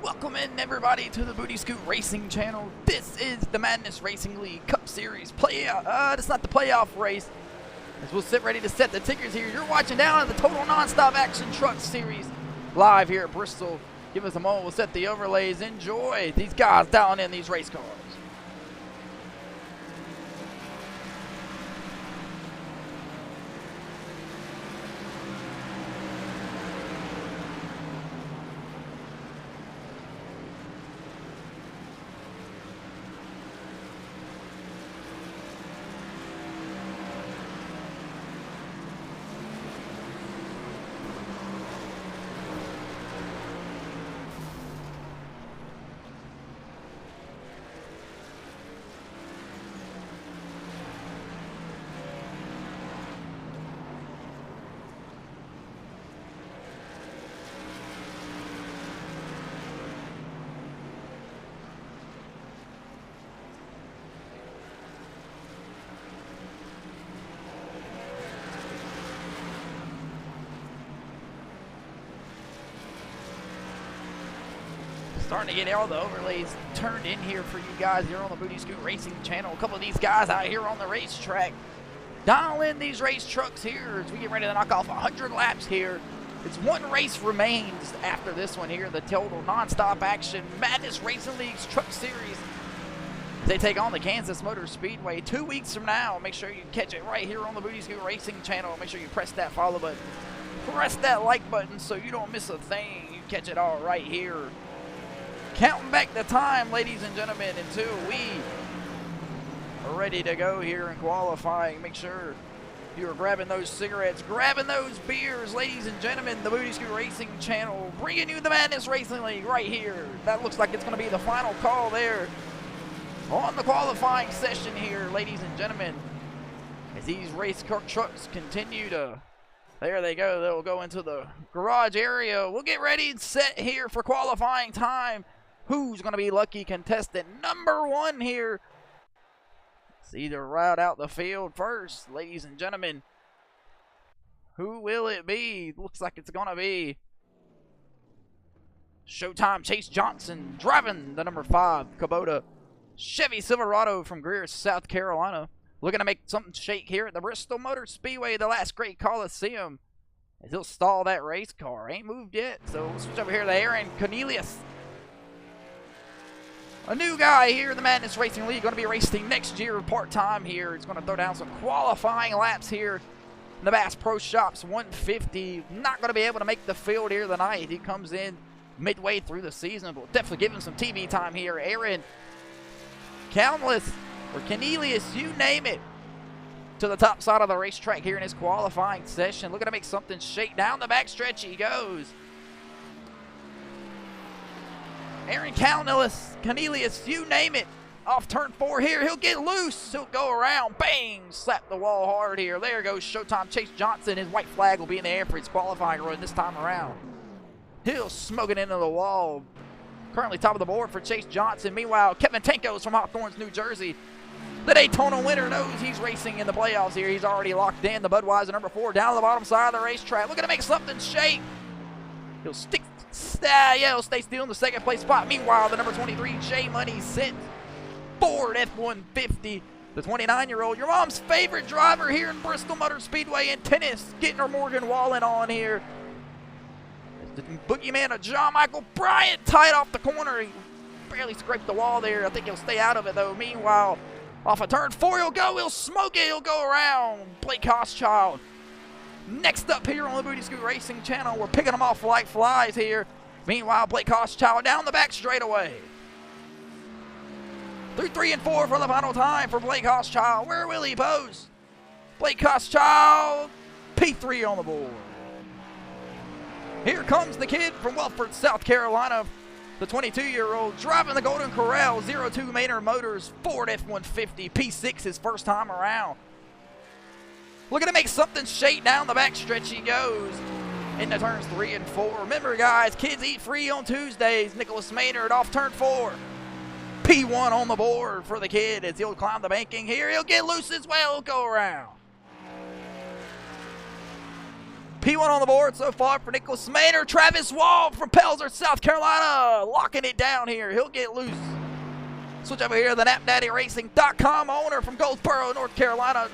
Welcome in everybody to the Booty Scoot Racing channel. This is the Madness Racing League Cup Series it's not the playoff race, as we'll sit ready to set the tickers here. You're watching down at the Total Nonstop Action Truck Series live here at Bristol. Give us a moment, we'll set the overlays. Enjoy these guys dialing in these race cars. Starting to get all the overlays turned in here for you guys here on the Booty Scoot Racing channel. A couple of these guys out here on the racetrack. Dial in these race trucks here as we get ready to knock off 100 laps here. It's one race remains after this one here, the Total Nonstop Action Madness Racing League's Truck Series. They take on the Kansas Motor Speedway 2 weeks from now. Make sure you catch it right here on the Booty Scoot Racing channel. Make sure you press that follow button. Press that like button so you don't miss a thing. You catch it all right here. Counting back the time, ladies and gentlemen, until we are ready to go here in qualifying. Make sure you are grabbing those cigarettes, grabbing those beers, ladies and gentlemen. The Booty Scoot Racing channel bringing you the Madness Racing League right here. That looks like it's going to be the final call there on the qualifying session here, ladies and gentlemen. As these race car trucks continue to, there they go. They'll go into the garage area. We'll get ready and set here for qualifying time. Who's going to be lucky contestant number one here? Let's either route out the field first, ladies and gentlemen. Who will it be? Looks like it's going to be Showtime Chase Johnson driving the number 5 Kubota Chevy Silverado from Greer, South Carolina. Looking to make something shake here at the Bristol Motor Speedway, the last great Coliseum. As he'll stall that race car. Ain't moved yet, so we'll switch over here to Aaron Cornelius. A new guy here in the Madness Racing League, going to be racing next year part-time here. He's going to throw down some qualifying laps here in the Bass Pro Shops 150. Not going to be able to make the field here tonight. He comes in midway through the season, but we'll definitely give him some TV time here. Aaron Countless or Cornelius, you name it, to the top side of the racetrack here in his qualifying session. Looking to make something shake. Down the backstretch he goes. Aaron Cornelius, you name it. Off turn 4 here. He'll get loose. He'll go around. Bang! Slap the wall hard here. There goes Showtime Chase Johnson. His white flag will be in the air for his qualifying run this time around. He'll smoke it into the wall. Currently top of the board for Chase Johnson. Meanwhile, Kevin Tankos from Hawthorns, New Jersey. The Daytona winner knows he's racing in the playoffs here. He's already locked in. The Budweiser number 4 down to the bottom side of the racetrack. Looking to make something shake. He'll he'll stay still in the second place spot. Meanwhile, the number 23, J Money sent Ford F-150. The 29-year-old, your mom's favorite driver here in Bristol Motor Speedway in tennis, getting her Morgan Wallen on here. The boogeyman of John Michael Bryant tight off the corner. He barely scraped the wall there. I think he'll stay out of it, though. Meanwhile, off of turn 4, he'll go. He'll smoke it. He'll go around. Blake Hochschild. Next up here on the Booty Scoot Racing channel, we're picking them off like flies here. Meanwhile, Blake Hochschild down the back straightaway. Through 3 and 4 for the final time for Blake Hochschild. Where will he post? Blake Hochschild, P3 on the board. Here comes the kid from Welford, South Carolina, the 22-year-old, driving the Golden Corral 02 Maynard Motors Ford F-150 P6 his first time around. Looking to make something shake. Down the backstretch he goes into turns 3 and 4. Remember, guys, kids eat free on Tuesdays. Nicholas Maynard off turn 4. P1 on the board for the kid as he'll climb the banking here. He'll get loose as well. He'll go around. P1 on the board so far for Nicholas Maynard. Travis Wall from Pelzer, South Carolina, locking it down here. He'll get loose. Switch over here to the NapDaddyRacing.com owner from Goldsboro, North Carolina.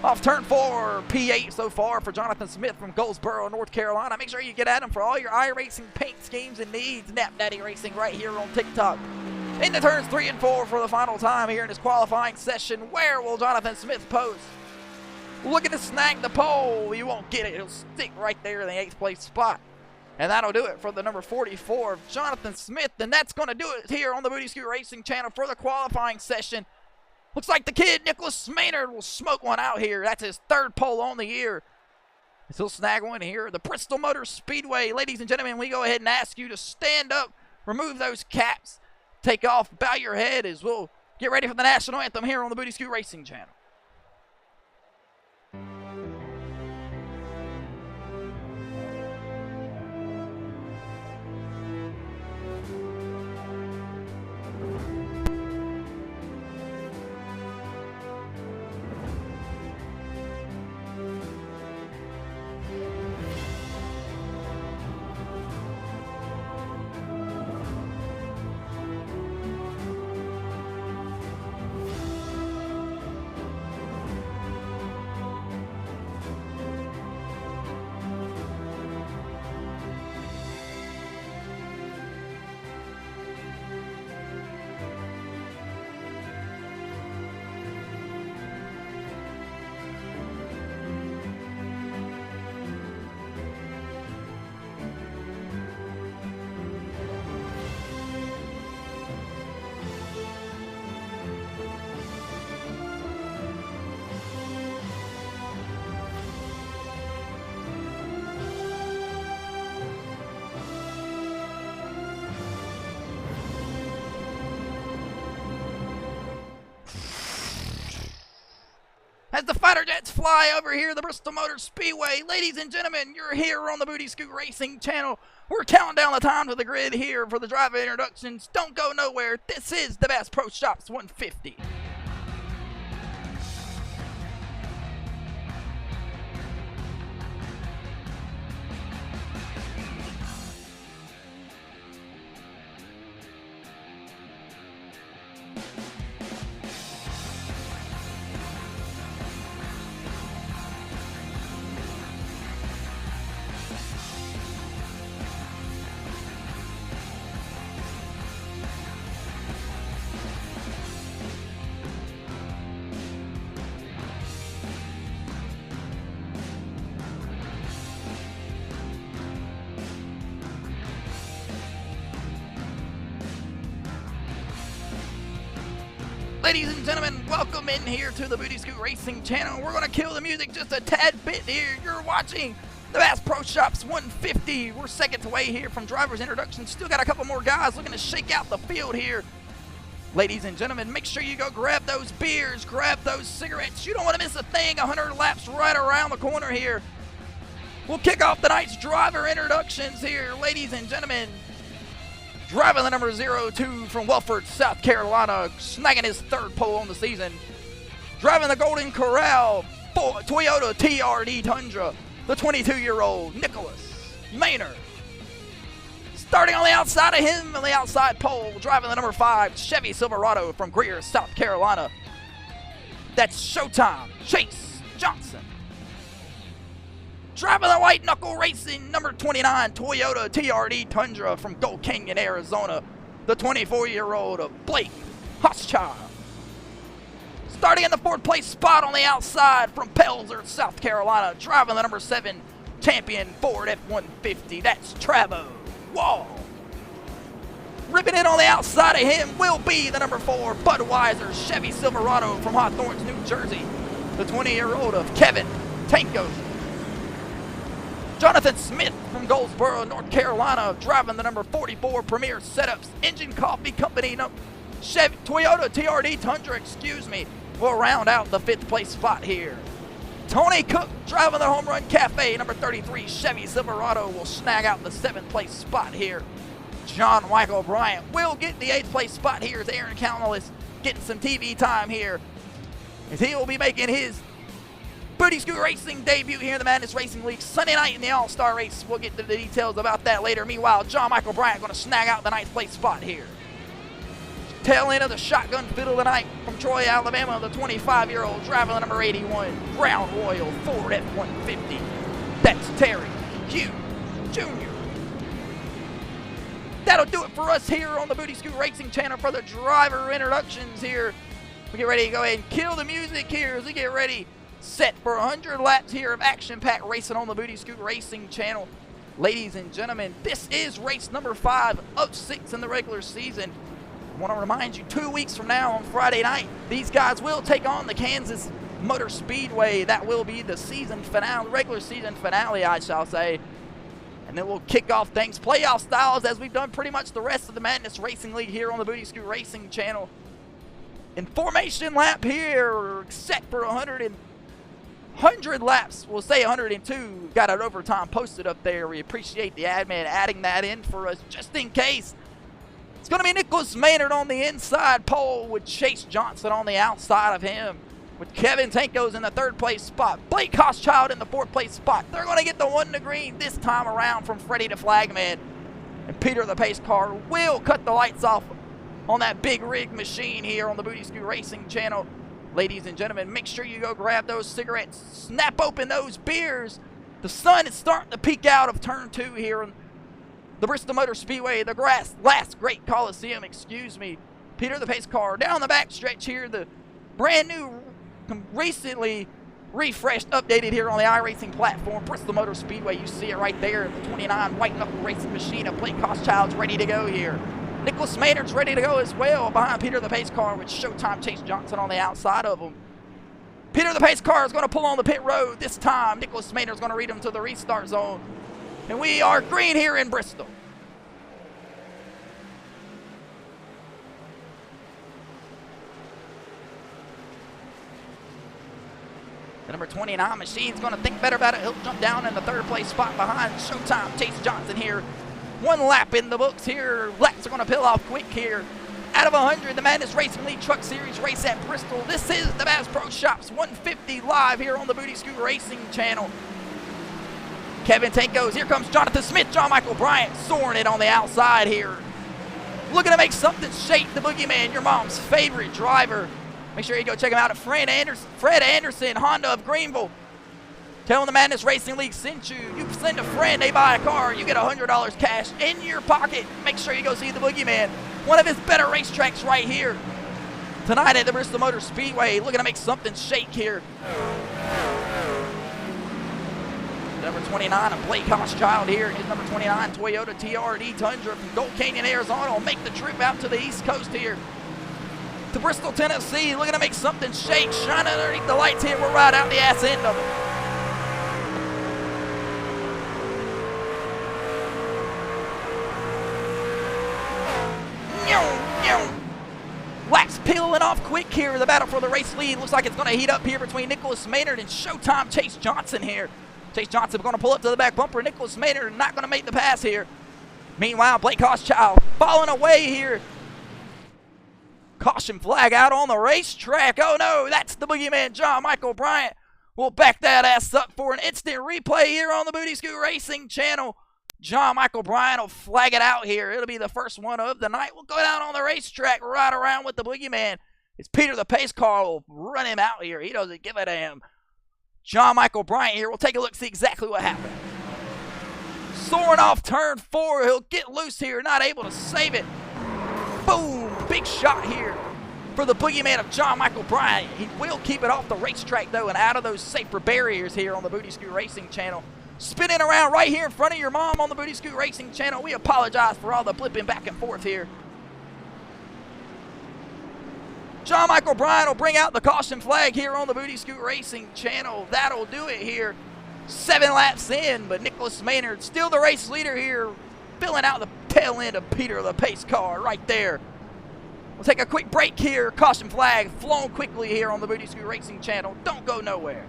Off turn 4, P8 so far for Jonathan Smith from Goldsboro, North Carolina. Make sure you get at him for all your iRacing paint schemes and needs. Napdaddy Racing right here on TikTok. Into turns 3 and 4 for the final time here in this qualifying session. Where will Jonathan Smith post? Looking to snag the pole. He won't get it. He'll stick right there in the 8th place spot. And that'll do it for the number 44 of Jonathan Smith. And that's going to do it here on the Booty Scoot Racing channel for the qualifying session. Looks like the kid, Nicholas Maynard, will smoke one out here. That's his 3rd pole on the year. He'll snag one here. The Bristol Motor Speedway. Ladies and gentlemen, we go ahead and ask you to stand up, remove those caps, take off, bow your head as we'll get ready for the national anthem here on the Booty Scoot Racing channel. As the fighter jets fly over here, the Bristol Motor Speedway. Ladies and gentlemen, you're here on the Booty Scoot Racing channel. We're counting down the time to the grid here for the driver introductions. Don't go nowhere. This is the Bass Pro Shops 150. Ladies and gentlemen, welcome in here to the Booty Scoot Racing channel. We're going to kill the music just a tad bit here. You're watching the Bass Pro Shops 150. We're seconds away here from driver's introduction. Still got a couple more guys looking to shake out the field here. Ladies and gentlemen, make sure you go grab those beers, grab those cigarettes. You don't want to miss a thing. 100 laps right around the corner here. We'll kick off tonight's driver introductions here. Ladies and gentlemen, driving the number 02 from Welford, South Carolina, snagging his 3rd pole on the season. Driving the Golden Corral Toyota TRD Tundra, the 22-year-old Nicholas Maynard. Starting on the outside of him, on the outside pole, driving the number 5 Chevy Silverado from Greer, South Carolina. That's Showtime Chase Johnson. Driving the White Knuckle Racing number 29 Toyota TRD Tundra from Gold Canyon, Arizona, the 24-year-old of Blake Hochschild. Starting in the 4th place spot on the outside from Pelzer, South Carolina, driving the number 7 champion Ford F-150, that's Travo Wall. Ripping it on the outside of him will be the number 4 Budweiser Chevy Silverado from Hawthorne, New Jersey, the 20-year-old of Kevin Tanko. Jonathan Smith from Goldsboro, North Carolina, driving the number 44 Premier Setups Engine Coffee Company Chevy Toyota TRD Tundra, will round out the 5th place spot here. Tony Cook driving the Home Run Cafe number 33 Chevy Silverado will snag out the 7th place spot here. John Michael Bryant will get the 8th place spot here as Aaron Countless getting some TV time here, as he will be making his Booty Scoot Racing debut here in the Madness Racing League. Sunday night in the All-Star race. We'll get into the details about that later. Meanwhile, John Michael Bryant going to snag out the ninth place spot here. Tail end of the shotgun fiddle tonight from Troy, Alabama, the 25-year-old driving the number 81 Brown Royal Ford F-150. That's Terry Hugh Jr. That'll do it for us here on the Booty Scoot Racing channel for the driver introductions here. We get ready to go ahead and kill the music here as we get ready, set for 100 laps here of action-packed racing on the Booty Scoot Racing channel. Ladies and gentlemen, this is race number 5 of 6 in the regular season. I want to remind you, 2 weeks from now on Friday night, these guys will take on the Kansas Motor Speedway. That will be the season finale, regular season finale, I shall say. And then we'll kick off things playoff styles as we've done pretty much the rest of the Madness Racing League here on the Booty Scoot Racing channel. In formation lap here, set for 100 laps. We'll say 102. Got an overtime posted up there. We appreciate the admin adding that in for us just in case. It's going to be Nicholas Maynard on the inside pole with Chase Johnson on the outside of him. With Kevin Tankos in the 3rd place spot. Blake Hochschild in the 4th place spot. They're going to get the 1 to green this time around from Freddie the Flagman. And Peter the pace car will cut the lights off on that big rig machine here on the Booty Scoot Racing channel. Ladies and gentlemen, make sure you go grab those cigarettes. Snap open those beers. The sun is starting to peek out of turn 2 here in the Bristol Motor Speedway, the last great Coliseum, excuse me. Peter the pace car down the back stretch here. The brand new, recently refreshed, updated here on the iRacing platform. Bristol Motor Speedway, you see it right there. The 29 white knuckle racing machine of Blake Hochschild's ready to go here. Nicholas Maynard's ready to go as well behind Peter the pace car with Showtime Chase Johnson on the outside of him. Peter the pace car is going to pull on the pit road this time. Nicholas Maynard's going to lead him to the restart zone. And we are green here in Bristol. The number 29 machine's going to think better about it. He'll jump down in the 3rd place spot behind Showtime Chase Johnson here. 1 lap in the books here. Laps are going to peel off quick here. Out of 100, the Madness Racing League Truck Series race at Bristol. This is the Bass Pro Shops 150 live here on the Booty Scoot Racing channel. Kevin Tankos, here comes Jonathan Smith, John Michael Bryant soaring it on the outside here. Looking to make something shake, the Boogeyman, your mom's favorite driver. Make sure you go check him out at Fred Anderson, Honda of Greenville. Tell him the Madness Racing League sent you. You send a friend, they buy a car, you get $100 cash in your pocket. Make sure you go see the Boogeyman. One of his better racetracks right here. Tonight at the Bristol Motor Speedway, looking to make something shake here. Number 29 of Blake Hochschild here. His number 29 Toyota TRD Tundra from Gold Canyon, Arizona will make the trip out to the East Coast here. To Bristol, Tennessee, looking to make something shake. Shining underneath the lights here. We're right out the ass end of it. Wax peeling off quick here. The battle for the race lead looks like it's going to heat up here between Nicholas Maynard and Showtime Chase Johnson here. Chase Johnson going to pull up to the back bumper. Nicholas Maynard not going to make the pass here. Meanwhile, Blake Hochschild falling away here. Caution flag out on the racetrack. Oh no, that's the Boogeyman, John Michael Bryant. We'll back that ass up for an instant replay here on the Booty Scoot Racing channel. John Michael Bryant will flag it out here. It'll be the first one of the night. We'll go down on the racetrack right around with the Boogeyman. It's Peter the pace car will run him out here. He doesn't give a damn. John Michael Bryant here. We'll take a look, see exactly what happened. Soaring off turn 4. He'll get loose here, not able to save it. Boom! Big shot here for the Boogeyman of John Michael Bryant. He will keep it off the racetrack, though, and out of those safer barriers here on the Booty Scoot Racing channel. Spinning around right here in front of your mom on the Booty Scoot Racing channel. We apologize for all the flipping back and forth here. John Michael Bryant will bring out the caution flag here on the Booty Scoot Racing channel. That'll do it here. 7 laps in, but Nicholas Maynard still the race leader here, filling out the tail end of Peter the pace car right there. We'll take a quick break here. Caution flag flown quickly here on the Booty Scoot Racing channel. Don't go nowhere.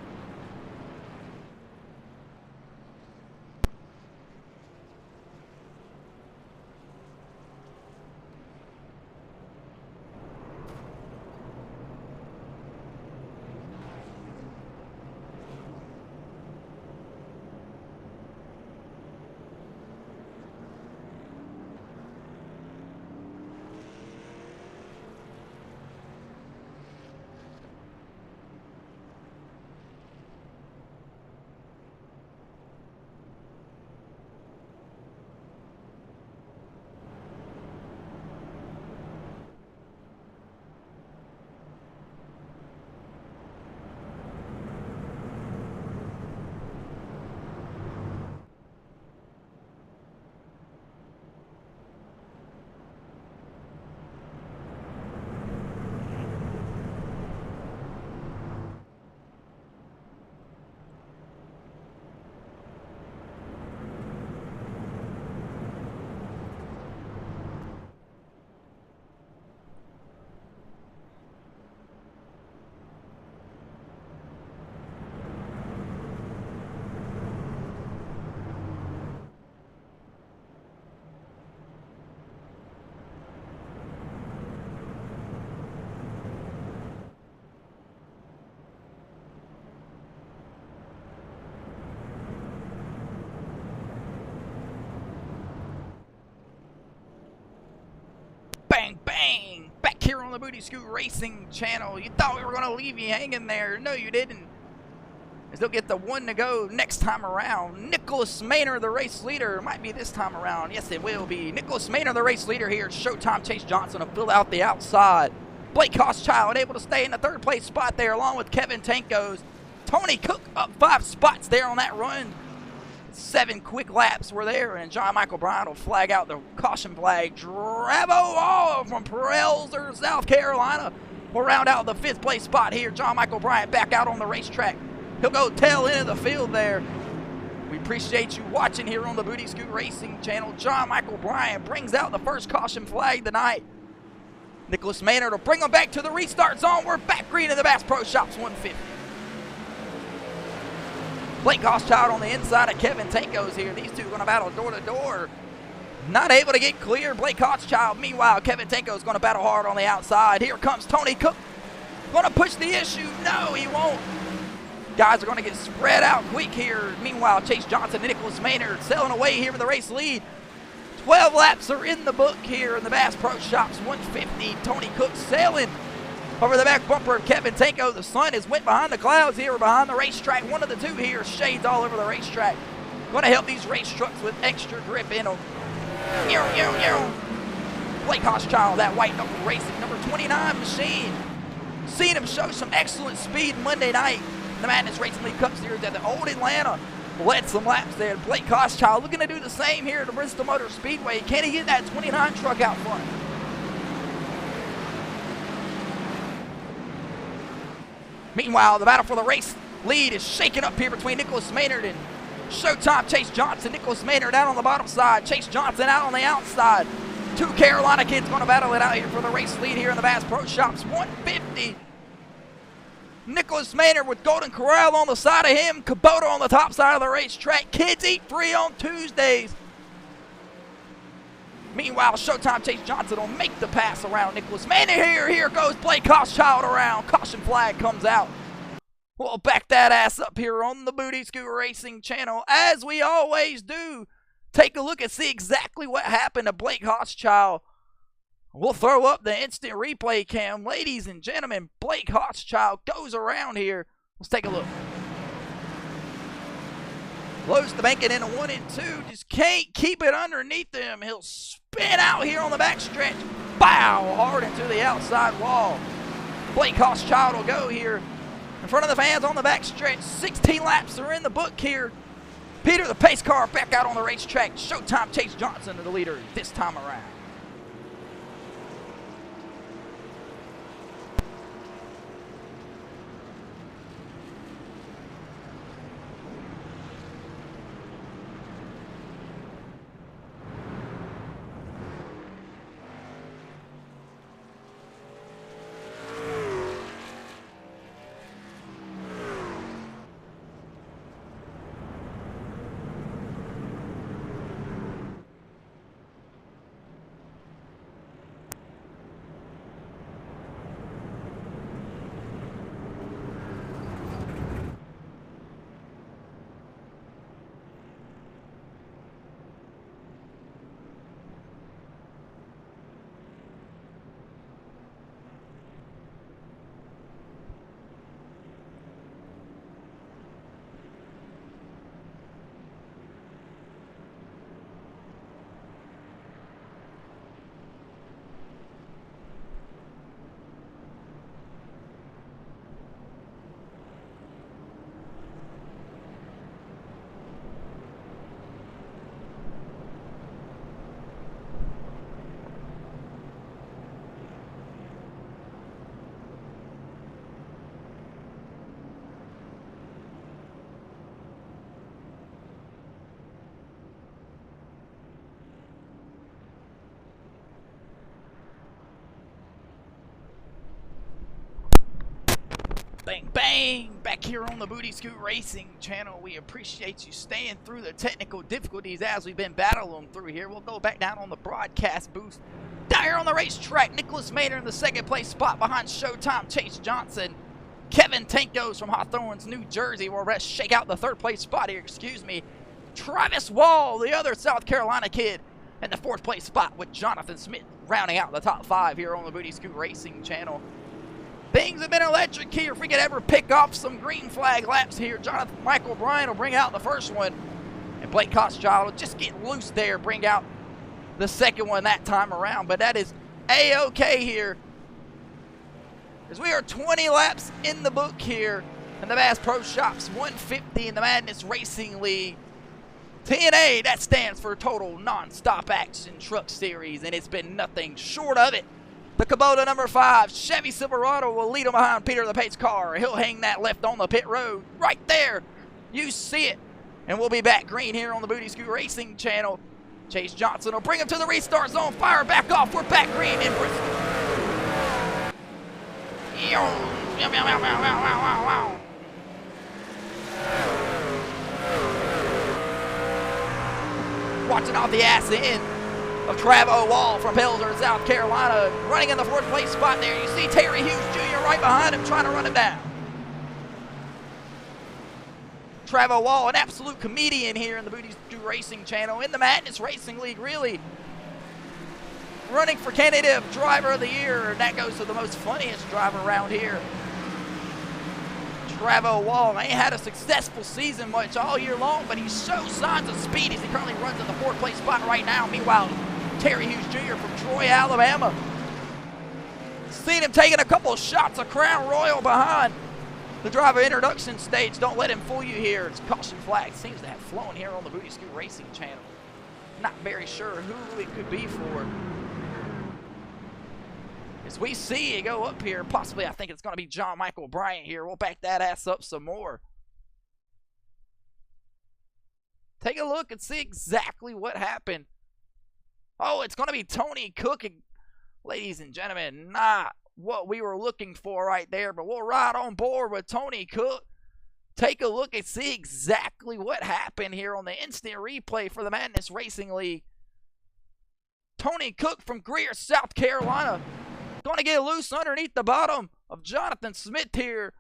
the Booty Scoot Racing channel. You thought we were going to leave you hanging there. No, you didn't. As they'll get the one to go next time around. Nicholas Maynard, the race leader. Might be this time around. Yes, it will be. Nicholas Maynard, the race leader here. Showtime Chase Johnson to fill out the outside. Blake Hochschild able to stay in the third place spot there along with Kevin Tankos. Tony Cook up 5 spots there on that run. 7 quick laps were there, and John Michael Bryan will flag out the caution flag. Travo All from Perelzer, South Carolina will round out the 5th place spot here. John Michael Bryan back out on the racetrack. He'll go tail end of the field there. We appreciate you watching here on the Booty Scoot Racing channel. John Michael Bryan brings out the first caution flag tonight. Nicholas Maynard will bring them back to the restart zone. We're back green in the Bass Pro Shops 150. Blake Hochschild on the inside of Kevin Tankos here. These two going to battle door to door. Not able to get clear. Blake Hochschild. Meanwhile, Kevin Tankos going to battle hard on the outside. Here comes Tony Cook. Going to push the issue. No, he won't. Guys are going to get spread out quick here. Meanwhile, Chase Johnson and Nicholas Maynard sailing away here for the race lead. 12 laps are in the book here in the Bass Pro Shops 150. Tony Cook sailing over the back bumper of Kevin Tanko. The sun is went behind the clouds here behind the racetrack. One of the two here, shades all over the racetrack. Going to help these race trucks with extra grip in them. Blake Hochschild, that white knuckle racing number 29 machine. Seen him show some excellent speed Monday night. The Madness Racing League Cup Series at the Old Atlanta. Led some laps there. Blake Hochschild looking to do the same here at the Bristol Motor Speedway. Can he get that 29 truck out front? Meanwhile, the battle for the race lead is shaking up here between Nicholas Maynard and Showtime Chase Johnson. Nicholas Maynard out on the bottom side. Chase Johnson out on the outside. 2 Carolina kids going to battle it out here for the race lead here in the Bass Pro Shops 150. Nicholas Maynard with Golden Corral on the side of him. Kubota on the top side of the racetrack. Kids eat free on Tuesdays. Meanwhile, Showtime Chase Johnson will make the pass around Nicholas Maynard here. Here goes Blake Hochschild around. Caution flag comes out. We'll back that ass up here on the Booty Scoot Racing channel, as we always do. Take a look and see exactly what happened to Blake Hochschild. We'll throw up the instant replay cam. Ladies and gentlemen, Blake Hochschild goes around here. Let's take a look. Loads the banking into 1 and 2. Just can't keep it underneath him. He'll spin out here on the back stretch. Bow! Hard into the outside wall. Blake Hochschild will go here in front of the fans on the back stretch. 16 laps are in the book here. Peter the pace car back out on the racetrack. Showtime Chase Johnson the leader this time around. Bang, bang! Back here on the Booty Scoot Racing channel. We appreciate you staying through the technical difficulties as we've been battling through here. We'll go back down on the broadcast booth. Down here on the racetrack, Nicholas Maynard in the 2nd place spot behind Showtime Chase Johnson. Kevin Tankos from Hawthorne, New Jersey will shake out the 3rd place spot here, Travis Wall, the other South Carolina kid, in the 4th place spot with Jonathan Smith rounding out the top 5 here on the Booty Scoot Racing channel. Things have been electric here. If we could ever pick off some green flag laps here, Jonathan Michael Bryan will bring out the first one. And Blake Koschchild will just get loose there, bring out the second one that time around. But that is A-OK here, as we are 20 laps in the book here in the Bass Pro Shops 150 in the Madness Racing League. TNA, that stands for Total Non-Stop Action Truck Series, and it's been nothing short of it. The Kubota number 5 Chevy Silverado will lead him behind Peter the Pace car. He'll hang that left on the pit road right there. You see it. And we'll be back green here on the Booty Scoot Racing channel. Chase Johnson will bring him to the restart zone. Fire back off. We're back green in Bristol. Watching off the ass end of Travo Wall from Pelzer, South Carolina, running in the 4th place spot there. You see Terry Hughes Jr. right behind him trying to run him down. Travo Wall, an absolute comedian here in the Booty Scoot Racing channel, in the Madness Racing League, really running for candidate of Driver of the Year, and that goes to the most funniest driver around here. Travo Wall ain't had a successful season much all year long, but he shows signs of speed as he currently runs in the 4th place spot right now. Meanwhile, Terry Hughes Jr. from Troy, Alabama, seen him taking a couple of shots of Crown Royal behind the driver introduction stage. Don't let him fool you here. It's caution flag seems to have flown here on the Booty Scoot Racing channel. Not very sure who it could be for. As we see it go up here, possibly I think it's going to be John Michael Bryant here. We'll back that ass up some more. Take a look and see exactly what happened. Oh, it's going to be Tony Cook. And ladies and gentlemen, not what we were looking for right there, but we'll ride on board with Tony Cook. Take a look and see exactly what happened here on the instant replay for the Madness Racing League. Tony Cook from Greer, South Carolina, going to get loose underneath the bottom of Jonathan Smith here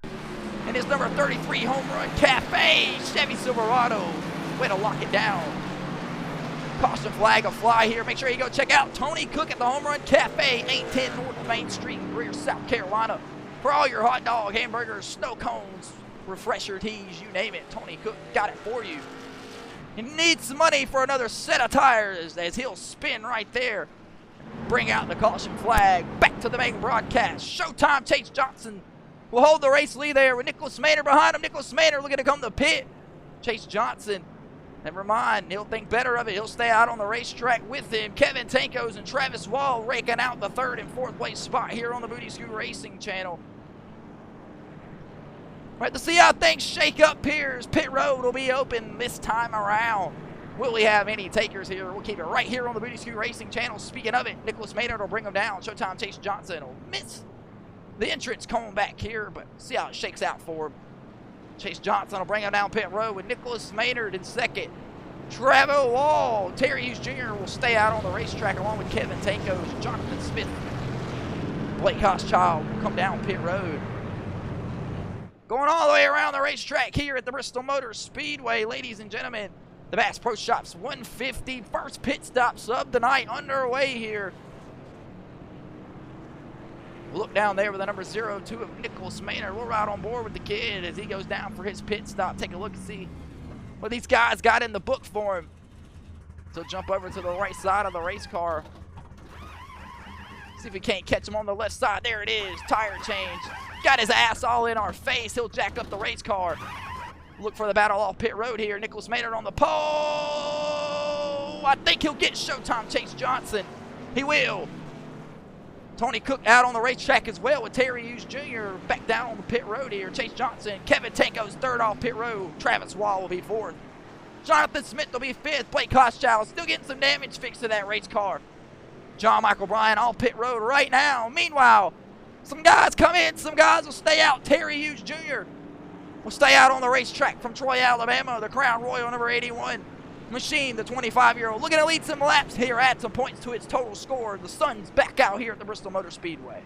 in his number 33 Home Run Cafe Chevy Silverado. Way to lock it down. Caution flag will fly here. Make sure you go check out Tony Cook at the Home Run Cafe, 810 North Main Street, Greer, South Carolina. For all your hot dog, hamburgers, snow cones, refresher teas, you name it, Tony Cook got it for you. He needs some money for another set of tires as he'll spin right there. Bring out the caution flag. Back to the main broadcast. Showtime Chase Johnson will hold the race lead there with Nicholas Maynard behind him. Nicholas Maynard looking to come to pit. Chase Johnson, never mind, he'll think better of it. He'll stay out on the racetrack with him. Kevin Tankos and Travis Wall raking out the 3rd and 4th place spot here on the Booty Scoot Racing channel. Right, to see how things shake up here, as pit road will be open this time around. Will we have any takers here? We'll keep it right here on the Booty Scoot Racing channel. Speaking of it, Nicholas Maynard will bring him down. Showtime Chase Johnson will miss the entrance cone back here, but see how it shakes out for him. Chase Johnson will bring him down pit road with Nicholas Maynard in 2nd. Travo Wall, Terry Hughes Jr. will stay out on the racetrack along with Kevin Tankos, Jonathan Smith. Blake Koschchild will come down pit road. Going all the way around the racetrack here at the Bristol Motor Speedway, ladies and gentlemen. The Bass Pro Shops 150 first pit stop sub tonight underway here. We'll look down there with the number 02 of Nicholas Maynard. We'll ride on board with the kid as he goes down for his pit stop. Take a look and see what these guys got in the book for him. So jump over to the right side of the race car. See if we can't catch him on the left side. There it is, tire change. Got his ass all in our face. He'll jack up the race car. Look for the battle off pit road here. Nicholas Maynard on the pole. I think he'll get Showtime Chase Johnson. He will. Tony Cook out on the racetrack as well with Terry Hughes Jr. back down on the pit road here. Chase Johnson, Kevin Tankos 3rd off pit road. Travis Wall will be 4th. Jonathan Smith will be 5th. Blake Koschchild still getting some damage fixed to that race car. John Michael Bryant on pit road right now. Meanwhile, some guys come in, some guys will stay out. Terry Hughes Jr. will stay out on the racetrack from Troy, Alabama. The Crown Royal number 81 machine, the 25-year-old, looking to lead some laps here, add some points to its total score. The sun's back out here at the Bristol Motor Speedway.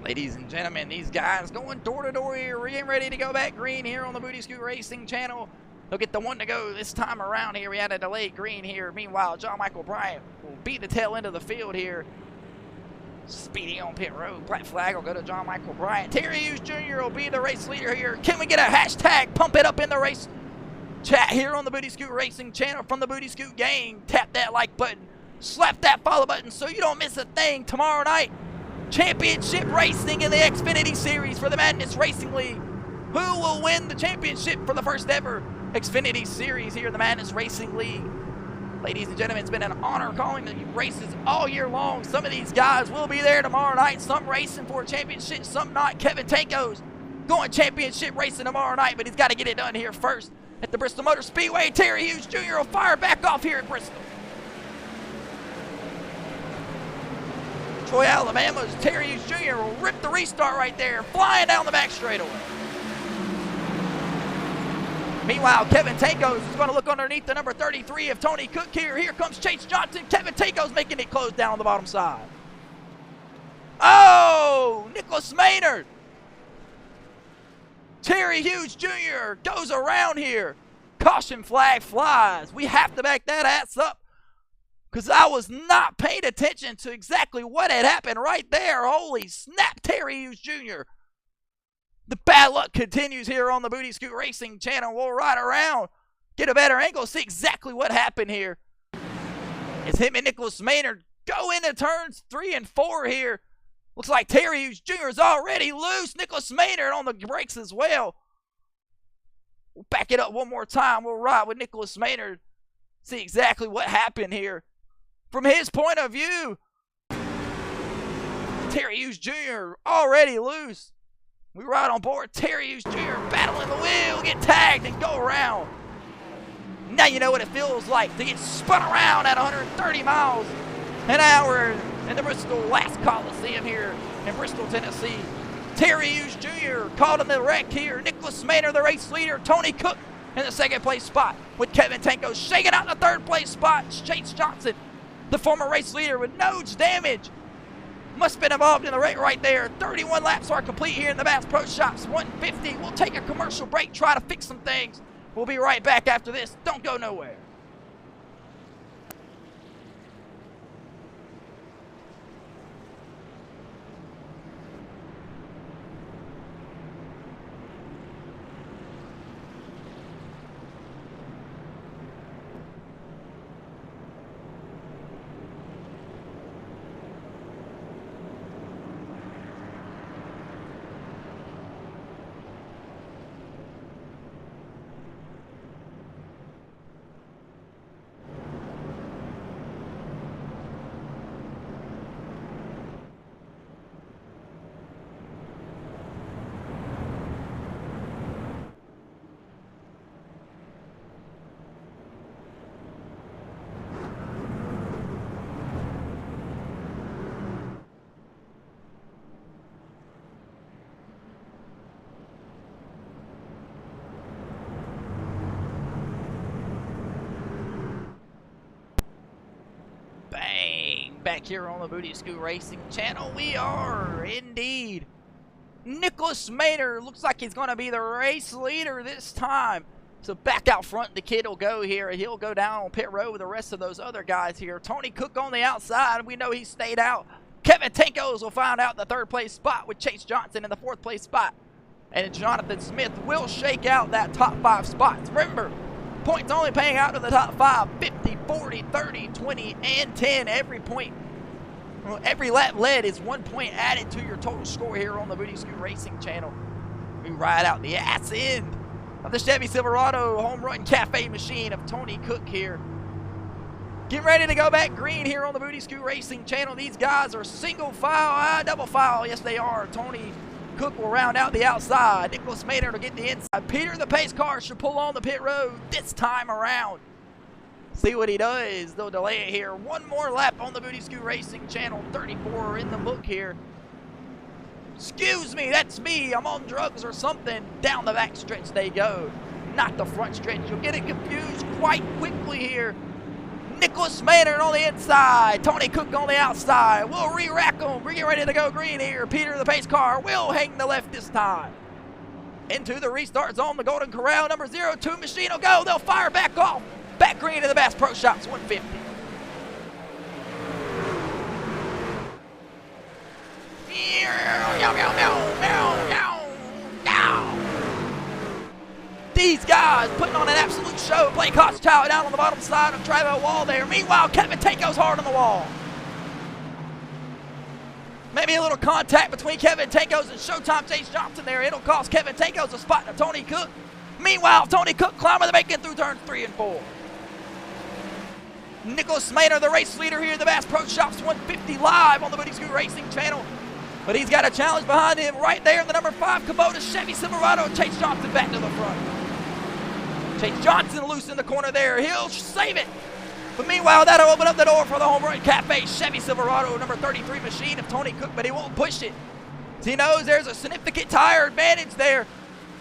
Ladies and gentlemen, these guys going door to door here. We're getting ready to go back green here on the Booty Scoot Racing channel. They'll get the one to go this time around here. We had a delayed green here. Meanwhile, John Michael Bryant will beat the tail end of the field here. Speeding on pit road. Black flag will go to John Michael Bryant. Terry Hughes Jr. will be the race leader here. Can we get a hashtag? Pump it up in the race chat here on the Booty Scoot Racing channel from the Booty Scoot gang. Tap that like button. Slap that follow button so you don't miss a thing tomorrow night. Championship racing in the Xfinity Series for the Madness Racing League. Who will win the championship for the first ever Xfinity Series here in the Madness Racing League? Ladies and gentlemen, it's been an honor calling the races all year long. Some of these guys will be there tomorrow night. Some racing for a championship, some not. Kevin Tanko's going championship racing tomorrow night, but he's got to get it done here first at the Bristol Motor Speedway. Terry Hughes Jr. will fire back off here at Bristol. Troy, Alabama's Terry Hughes Jr. will rip the restart right there, flying down the back straightaway. Meanwhile, Kevin Tankos is going to look underneath the number 33 of Tony Cook here. Here comes Chase Johnson. Kevin Tankos making it close down on the bottom side. Oh, Nicholas Maynard. Terry Hughes Jr. goes around here. Caution flag flies. We have to back that ass up, because I was not paying attention to exactly what had happened right there. Holy snap, Terry Hughes Jr. The bad luck continues here on the Booty Scoot Racing channel. We'll ride around, get a better angle, see exactly what happened here. As him and Nicholas Maynard go into turns 3 and 4 here. Looks like Terry Hughes Jr. is already loose. Nicholas Maynard on the brakes as well. We'll back it up one more time. We'll ride with Nicholas Maynard, see exactly what happened here. From his point of view, Terry Hughes Jr. already loose. We ride on board. Terry Hughes Jr. battling the wheel, get tagged and go around. Now you know what it feels like to get spun around at 130 miles an hour in the Bristol Last Coliseum here in Bristol, Tennessee. Terry Hughes Jr. caught in the wreck here. Nicholas Maynard, the race leader. Tony Cook in the second place spot with Kevin Tanko shaking out the third place spot. Chase Johnson, the former race leader, with nose damage. Must have been involved in the wreck right there. 31 laps are complete here in the Bass Pro Shops. 150. We'll take a commercial break, try to fix some things. We'll be right back after this. Don't go nowhere. Back here on the Booty Scoot Racing channel, we are indeed. Nicholas Maynard looks like he's going to be the race leader this time. So back out front, the kid will go here. He'll go down on pit road with the rest of those other guys here. Tony Cook on the outside. We know he stayed out. Kevin Tankos will find out the third place spot with Chase Johnson in the fourth place spot. And Jonathan Smith will shake out that top 5 spots. Remember, points only paying out to the top 5, 50, 40, 30, 20, and 10. Every point, well, every lap led is 1 point added to your total score here on the Booty Scoot Racing channel. We ride out the ass end of the Chevy Silverado home run cafe machine of Tony Cook here. Getting ready to go back green here on the Booty Scoot Racing channel. These guys are single file, double file. Yes, they are. Tony Cook will round out the outside. Nicholas Maynard will get the inside. Peter, the pace car, should pull on the pit road this time around. See what he does. They'll delay it here. One more lap on the Booty Scoot Racing channel. 34 in the book here. Excuse me, that's me. I'm on drugs or something. Down the back stretch they go. Not the front stretch. You'll get it confused quite quickly here. Nicholas Maynard on the inside. Tony Cook on the outside. We'll re-rack them. We're getting ready to go green here. Peter, the pace car, will hang the left this time. Into the restart zone, the Golden Corral, number 02 machine will go. They'll fire back off. Back green to the Bass Pro Shops 150. These guys putting on an absolute show. Blake Hochschild down on the bottom side of Travel Wall there. Meanwhile, Kevin Tanko's hard on the wall. Maybe a little contact between Kevin Tanko's and Showtime Chase Johnson there. It'll cost Kevin Tanko's a spot to Tony Cook. Meanwhile, Tony Cook climbing the bacon through turns 3 and 4. Nicholas Maynard, the race leader here, the Bass Pro Shops 150 live on the Booty Scoot Racing channel. But he's got a challenge behind him right there in the number 5 Kubota Chevy Silverado. Chase Johnson back to the front. Chase Johnson loose in the corner there. He'll save it. But meanwhile, that'll open up the door for the Home Run Cafe Chevy Silverado number 33 machine of Tony Cook, but he won't push it. He knows there's a significant tire advantage there,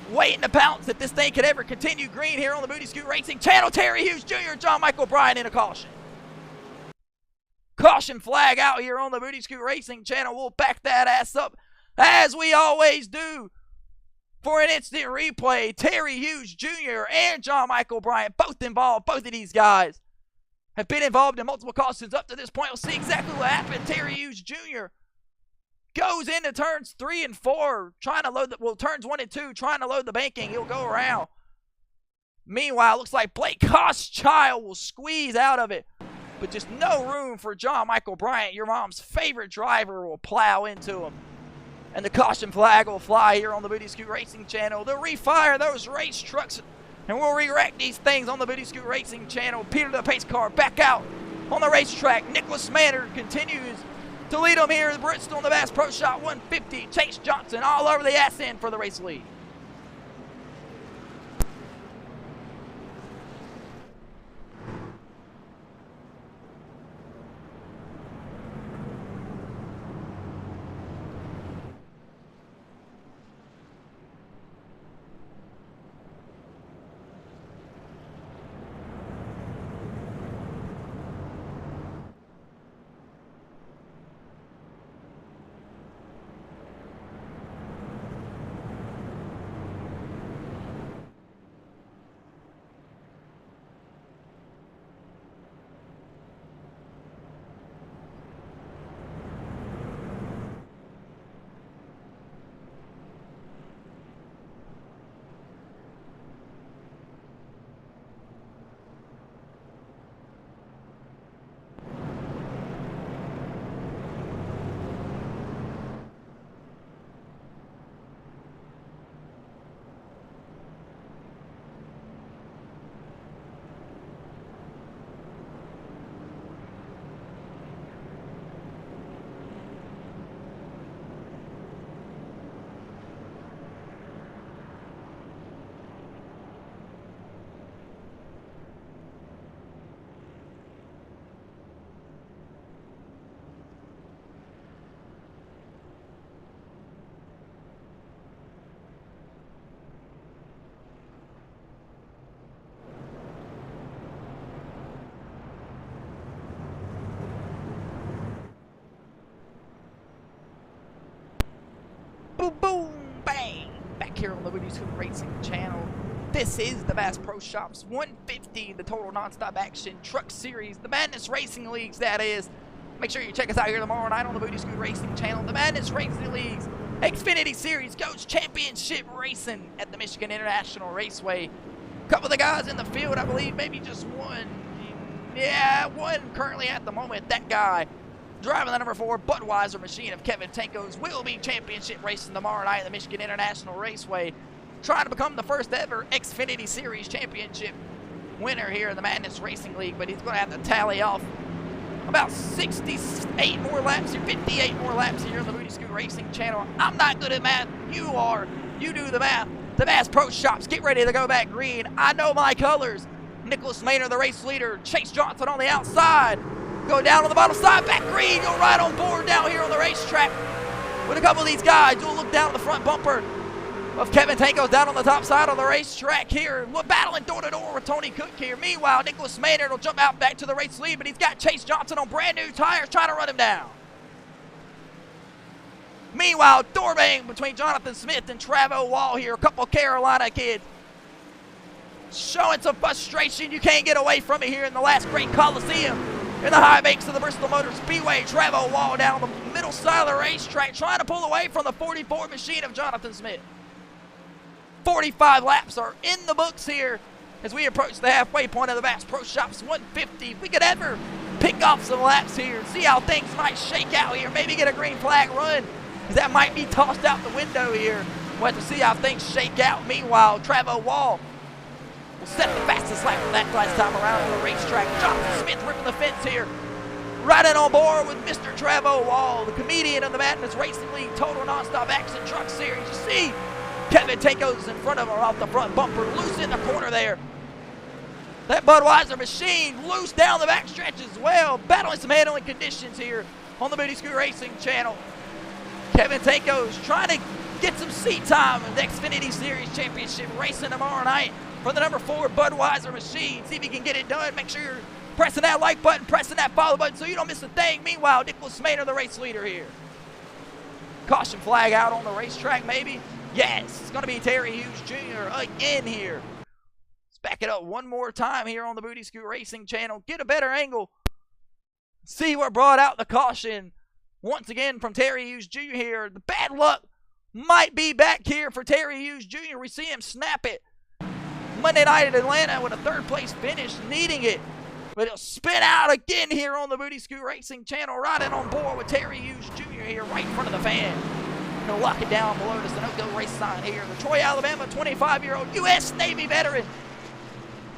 waiting to pounce if this thing could ever continue green here on the Booty Scoot Racing channel. Terry Hughes Jr., John Michael Bryan in a caution. Caution flag out here on the Booty Scoot Racing channel. We'll back that ass up as we always do. For an instant replay, Terry Hughes Jr. and John Michael Bryan, both involved. Both of these guys have been involved in multiple cautions up to this point. We'll see exactly what happened. Terry Hughes Jr. goes into turns 3 and 4, trying to load turns 1 and 2, trying to load the banking. He'll go around. Meanwhile, looks like Blake Hochschild will squeeze out of it, but just no room for John Michael Bryant. Your mom's favorite driver will plow into him. And the caution flag will fly here on the Booty Scoot Racing channel. They'll refire those race trucks, and we'll re-rack these things on the Booty Scoot Racing channel. Peter the pace car back out on the racetrack. Nicholas Maynard continues to lead them here. Bristol in the Bass Pro Shop 150. Chase Johnson all over the ass end for the race lead. Boom, boom, bang. Back here on the Booty Scoot Racing channel. This is the Bass Pro Shops 150, the total nonstop action truck series, the Madness Racing Leagues, that is. Make sure you check us out here tomorrow night on the Booty Scoot Racing channel. The Madness Racing Leagues Xfinity Series Coach Championship Racing at the Michigan International Raceway. A couple of the guys in the field, I believe, maybe just one. Yeah, one currently at the moment. That guy driving the number 4 Budweiser machine of Kevin Tanko's will be championship racing tomorrow night at the Michigan International Raceway, trying to become the first ever Xfinity Series championship winner here in the Madness Racing League, but he's going to have to tally off about 68 more laps here, 58 more laps here on the Booty Scoot Racing channel. I'm not good at math. You are. You do the math. The Bass Pro Shops get ready to go back green. I know my colors. Nicholas Maynard, the race leader. Chase Johnson on the outside. Go down on the bottom side, back green. Go right on board down here on the racetrack with a couple of these guys. You'll look down at the front bumper. of Kevin Tanko's down on the top side of the racetrack here. We're battling door-to-door with Tony Cook here. Meanwhile, Nicholas Maynard will jump out back to the race lead, but he's got Chase Johnson on brand new tires trying to run him down. Meanwhile, door bang between Jonathan Smith and Travo Wall here. A couple Carolina kids showing some frustration. You can't get away from it here in the last great Coliseum in the high banks of the Bristol Motor Speedway. Travo Wall down the middle side of the racetrack trying to pull away from the 44 machine of Jonathan Smith. 45 laps are in the books here as we approach the halfway point of the Bass Pro Shops 150. If we could ever pick off some laps here, see how things might shake out here, maybe get a green flag run, because that might be tossed out the window here. We'll have to see how things shake out. Meanwhile, Travo Wall will set the fastest lap for that last time around on the racetrack. Jonathan Smith ripping the fence here, riding on board with Mr. Travo Wall, the comedian of the Madness Racing League Total Nonstop Action Truck Series. You see Kevin Tanko's in front of him off the front bumper, loose in the corner there. That Budweiser machine loose down the back stretch as well, battling some handling conditions here on the Booty Scoot Racing channel. Kevin Tanko's trying to get some seat time in the Xfinity Series Championship racing tomorrow night for the number 4 Budweiser machine. See if he can get it done. Make sure you're pressing that like button, pressing that follow button so you don't miss a thing. Meanwhile, Nicholas Maynard, the race leader here. Caution flag out on the racetrack maybe. Yes, it's going to be Terry Hughes Jr. again here. Let's back it up one more time here on the Booty Scoot Racing channel. Get a better angle. See what brought out the caution. Once again from Terry Hughes Jr. here. The bad luck might be back here for Terry Hughes Jr. We see him snap it Monday night at Atlanta with a 3rd place finish, needing it. But he'll spin out again here on the Booty Scoot Racing channel, riding on board with Terry Hughes Jr. here right in front of the fan. Gonna lock it down below us, the no-go race sign here. The Troy, Alabama 25-year-old U.S. Navy veteran.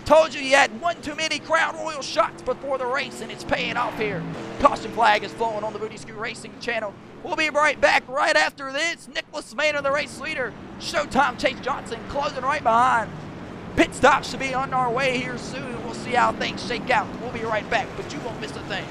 Told you he had one too many Crown Royal shots before the race, and it's paying off here. Caution flag is flowing on the Booty Scoot Racing channel. We'll be right back right after this. Nicholas Maynard, the race leader. Showtime Chase Johnson closing right behind. Pit stop should be on our way here soon. We'll see how things shake out. We'll be right back, but you won't miss a thing.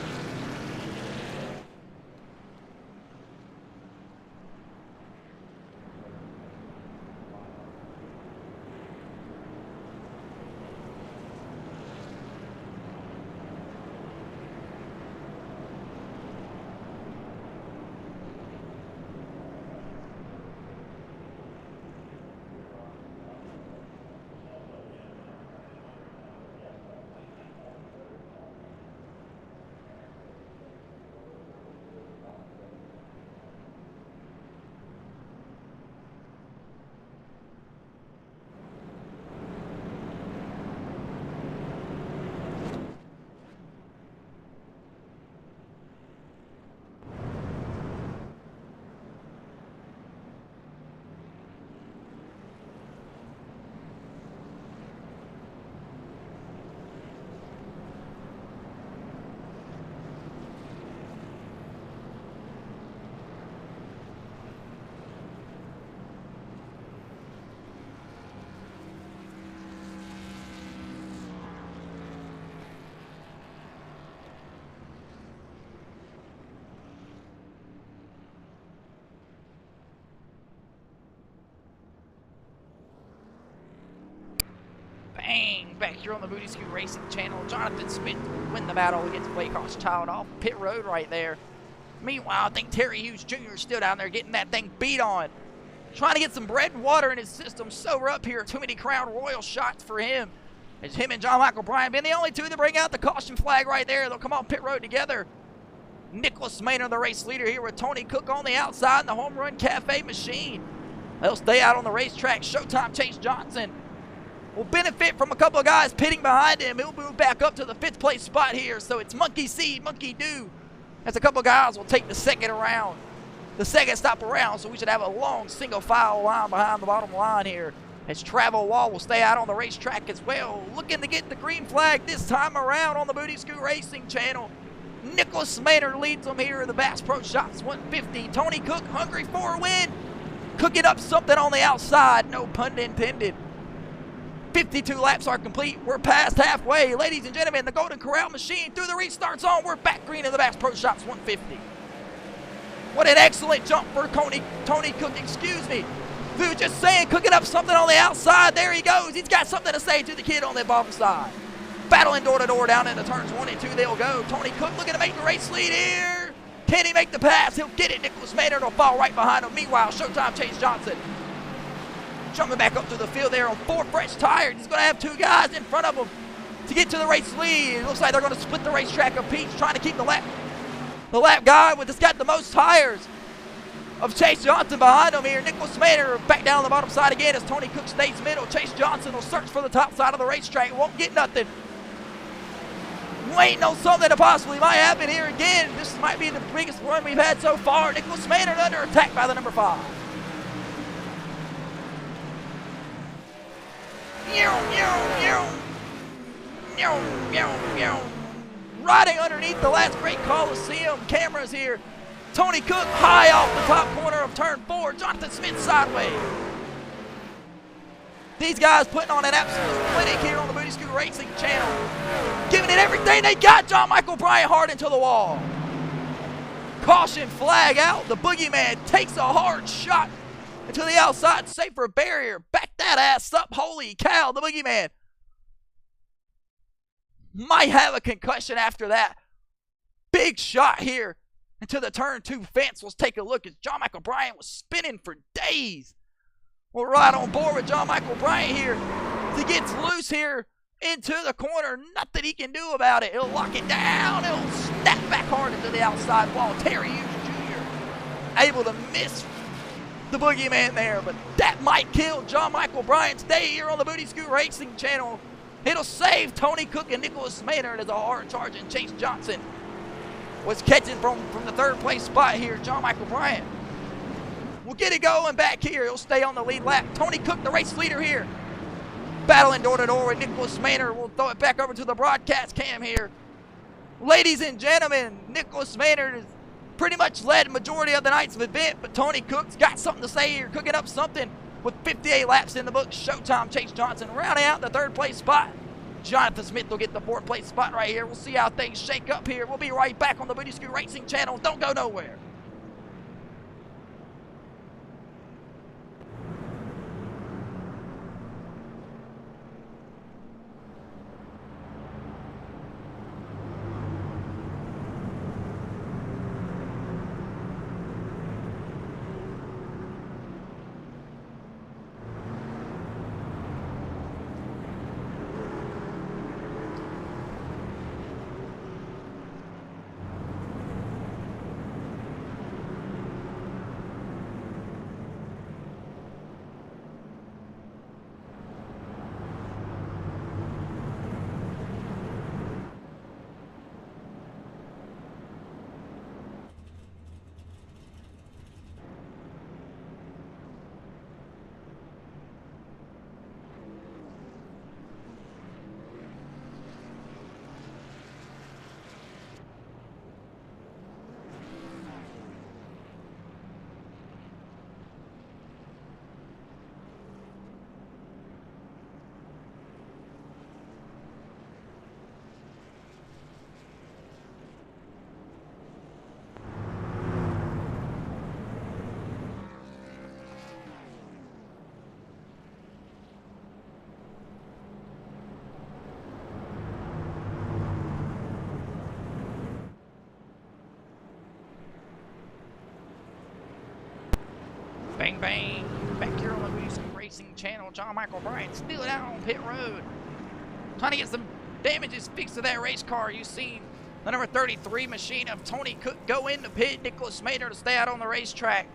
Bang! Back here on the Booty Scoot Racing channel. Jonathan Smith win the battle against Blake Child off pit road right there. Meanwhile, I think Terry Hughes Jr. is still down there getting that thing beat on. Trying to get some bread and water in his system. Sober up here. Too many Crown Royal shots for him. It's him and John Michael Bryan being the only two that bring out the caution flag right there. They'll come on pit road together. Nicholas Maynard, the race leader here with Tony Cook on the outside in the Home Run Cafe machine. They'll stay out on the racetrack. Showtime Chase Johnson will benefit from a couple of guys pitting behind him. He'll move back up to the 5th place spot here. So it's monkey see, monkey do. As a couple of guys will take the second stop around. So we should have a long single file line behind the bottom line here. As Travo Wall will stay out on the racetrack as well. Looking to get the green flag this time around on the Booty Scoot Racing channel. Nicholas Maynard leads them here in the Bass Pro Shops 150. Tony Cook hungry for a win. Cooking up something on the outside. No pun intended. 52 laps are complete. We're past halfway. Ladies and gentlemen, the Golden Corral machine through the restart zone. We're back green in the Bass Pro Shops 150. What an excellent jump for Tony Cook, excuse me. We were just saying, cooking up something on the outside. There he goes. He's got something to say to the kid on the bottom side. Battling door to door down into turns 1 and 2. They'll go. Tony Cook looking to make the race lead here. Can he make the pass? He'll get it. Nicholas Maynard will fall right behind him. Meanwhile, Showtime Chase Johnson jumping back up to the field there on 4 fresh tires. He's going to have 2 guys in front of him to get to the race lead. It looks like they're going to split the racetrack of Peach, trying to keep the lap guy that's got the most tires of Chase Johnson behind him here. Nicholas Maynard back down on the bottom side again as Tony Cook stays middle. Chase Johnson will search for the top side of the racetrack. Won't get nothing. Waiting on something that possibly might happen here again. This might be the biggest run we've had so far. Nicholas Maynard under attack by the number 5. Riding underneath the last great Coliseum cameras here. Tony Cook high off the top corner of turn 4. Jonathan Smith sideways. These guys putting on an absolute clinic here on the Booty Scoot Racing channel. Giving it everything they got. John Michael Bryant hard into the wall. Caution flag out. The boogeyman takes a hard shot into the outside. Safe for a barrier. Back that ass up. Holy cow. The boogeyman might have a concussion after that. Big shot here into the turn 2 fence. Let's take a look as John Michael Bryant was spinning for days. We're right on board with John Michael Bryant here. He gets loose here into the corner. Nothing he can do about it. He'll lock it down. He'll snap back hard into the outside wall. Terry Hughes Jr. able to miss the boogeyman there, but that might kill John Michael Bryant's day here on the Booty Scoot Racing channel. It'll save Tony Cook and Nicholas Maynard as a hard-charging Chase Johnson was catching from the 3rd place spot here. John Michael Bryant will get it going back here. He'll stay on the lead lap. Tony Cook, the race leader here, battling door to door with Nicholas Maynard. We'll throw it back over to the broadcast cam here. Ladies and gentlemen, Nicholas Maynard has pretty much led the majority of the night's event, but Tony Cook's got something to say here, cooking up something with 58 laps in the books. Showtime Chase Johnson rounding out the 3rd place spot. Jonathan Smith will get the 4th place spot right here. We'll see how things shake up here. We'll be right back on the Booty Scoot Racing channel. Don't go nowhere. Bang, bang. Back here on the Booty Scoot Racing channel, John Michael Bryant still out on pit road. Trying to get some damages fixed to that race car. You've seen the number 33 machine of Tony Cook go into pit. Nicholas Maynard to stay out on the racetrack.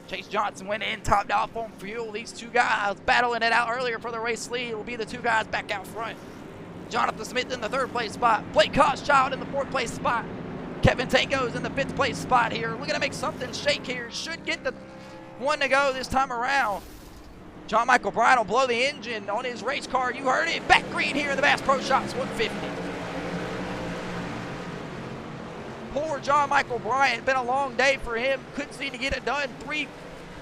Chase Johnson went in, topped off on fuel. These 2 guys battling it out earlier for the race lead will be the 2 guys back out front. Jonathan Smith in the 3rd place spot. Blake Koschchild in the 4th place spot. Kevin Tango's in the 5th place spot here. Looking to make something shake here. Should get the 1 to go this time around. John Michael Bryant will blow the engine on his race car. You heard it. Back green here in the Bass Pro Shops 150. Poor John Michael Bryant. Been a long day for him. Couldn't seem to get it done. 3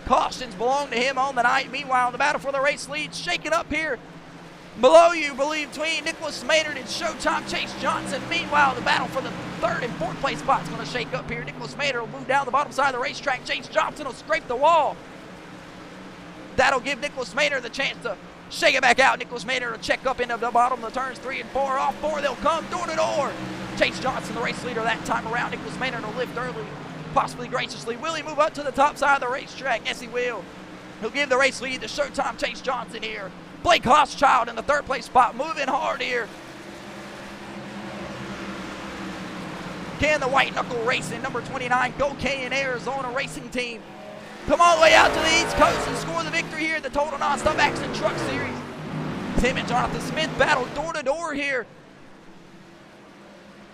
cautions belong to him on the night. Meanwhile, the battle for the race lead shaking up here below you, between Nicholas Maynard and Showtime Chase Johnson. Meanwhile, the battle for the 3rd and 4th place spot is going to shake up here. Nicholas Maynard will move down the bottom side of the racetrack. Chase Johnson will scrape the wall. That'll give Nicholas Maynard the chance to shake it back out. Nicholas Maynard will check up into the bottom of the turns 3 and 4. Off 4, they'll come door to door. Chase Johnson, the race leader that time around. Nicholas Maynard will lift early, possibly graciously. Will he move up to the top side of the racetrack? Yes, he will. He'll give the race lead to Showtime Chase Johnson here. Blake Hochschild in the 3rd place spot, moving hard here. Can the White Knuckle Racing, number 29, Go Canyon, Arizona racing team come all the way out to the East Coast and score the victory here at the Total Nonstop Action Truck Series. Tim and Jonathan Smith battle door to door here.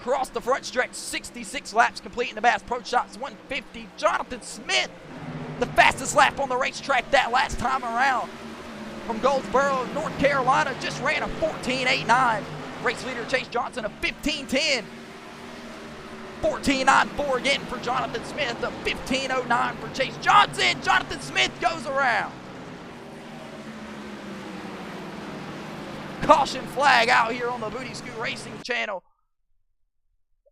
Across the front stretch, 66 laps complete in the Bass Pro Shops 150. Jonathan Smith, the fastest lap on the racetrack that last time around. From Goldsboro, North Carolina, just ran a 14.89. Race leader Chase Johnson, a 15.10. 14.94 again for Jonathan Smith, a 15.09 for Chase Johnson. Jonathan Smith goes around. Caution flag out here on the Booty Scoot Racing channel.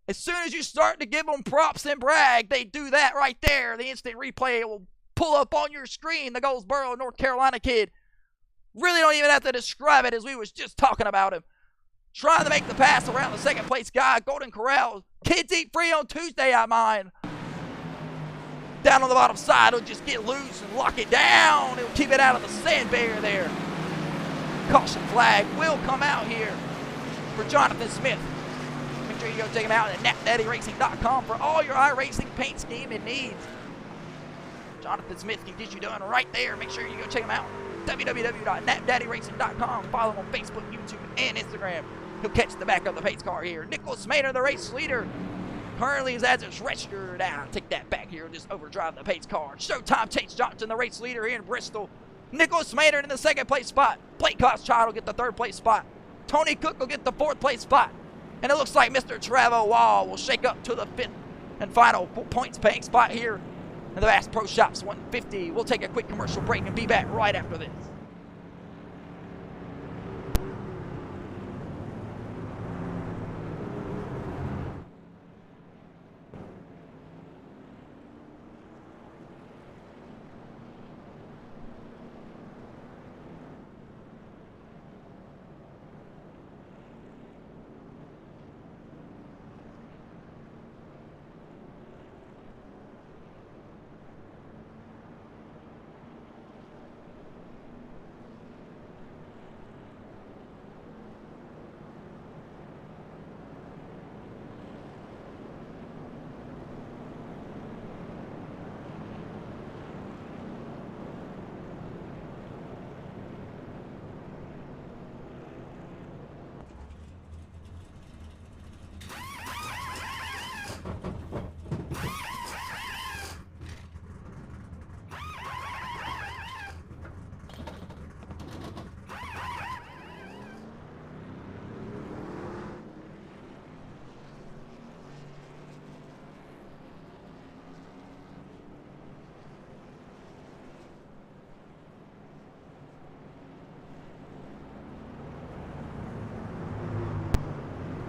As soon as you start to give them props and brag, they do that right there. The instant replay will pull up on your screen. The Goldsboro, North Carolina kid. Really don't even have to describe it, as we was just talking about him. Trying to make the pass around the 2nd place guy, Golden Corral. Kids eat free on Tuesday, I mind. Down on the bottom side, he'll just get loose and lock it down. He'll keep it out of the sand barrier there. Caution flag will come out here for Jonathan Smith. Make sure you go check him out at napdaddyracing.com for all your iRacing paint scheme and needs. Jonathan Smith can get you done right there. Make sure you go check him out. www.napdaddyracing.com. Follow him on Facebook, YouTube, and Instagram. He'll catch the back of the pace car here. Nicholas Maynard, the race leader, currently is as it's registered. Take that back here. Just overdrive the pace car. Showtime Chase Johnson, the race leader here in Bristol. Nicholas Maynard in the 2nd place spot. Blake Hochschild will get the 3rd place spot. Tony Cook will get the 4th place spot. And it looks like Mr. Travo Wall will shake up to the 5th and final points paying spot here in the Bass Pro Shops 150. We'll take a quick commercial break and be back right after this.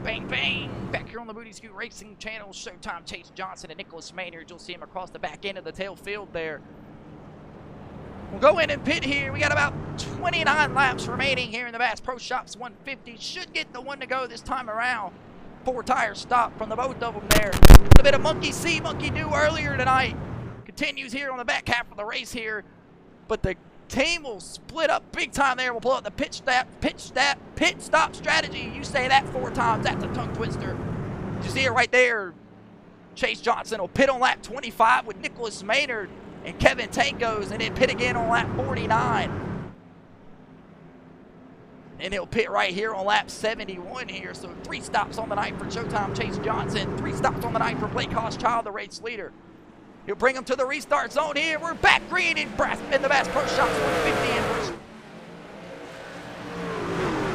Bang, bang! Back here on the Booty Scoot Racing channel, Showtime Chase Johnson and Nicholas Maynard. You'll see him across the back end of the tail field there. We'll go in and pit here. We got about 29 laps remaining here in the Bass Pro Shops 150. Should get the one to go this time around. 4 tires stop from the both of them there. A little bit of monkey see, monkey do earlier tonight. Continues here on the back half of the race here. But the team will split up big time there. We'll pull out the pit stop strategy. You say that 4 times, that's a tongue twister. You see it right there. Chase Johnson will pit on lap 25 with Nicholas Maynard and Kevin Tankos, and then pit again on lap 49. And he'll pit right here on lap 71 here. So 3 stops on the night for Showtime Chase Johnson. 3 stops on the night for Blake Hochschild, the race leader. He'll bring him to the restart zone here. We're back green in the Bass Pro Shops 150 in Bristol.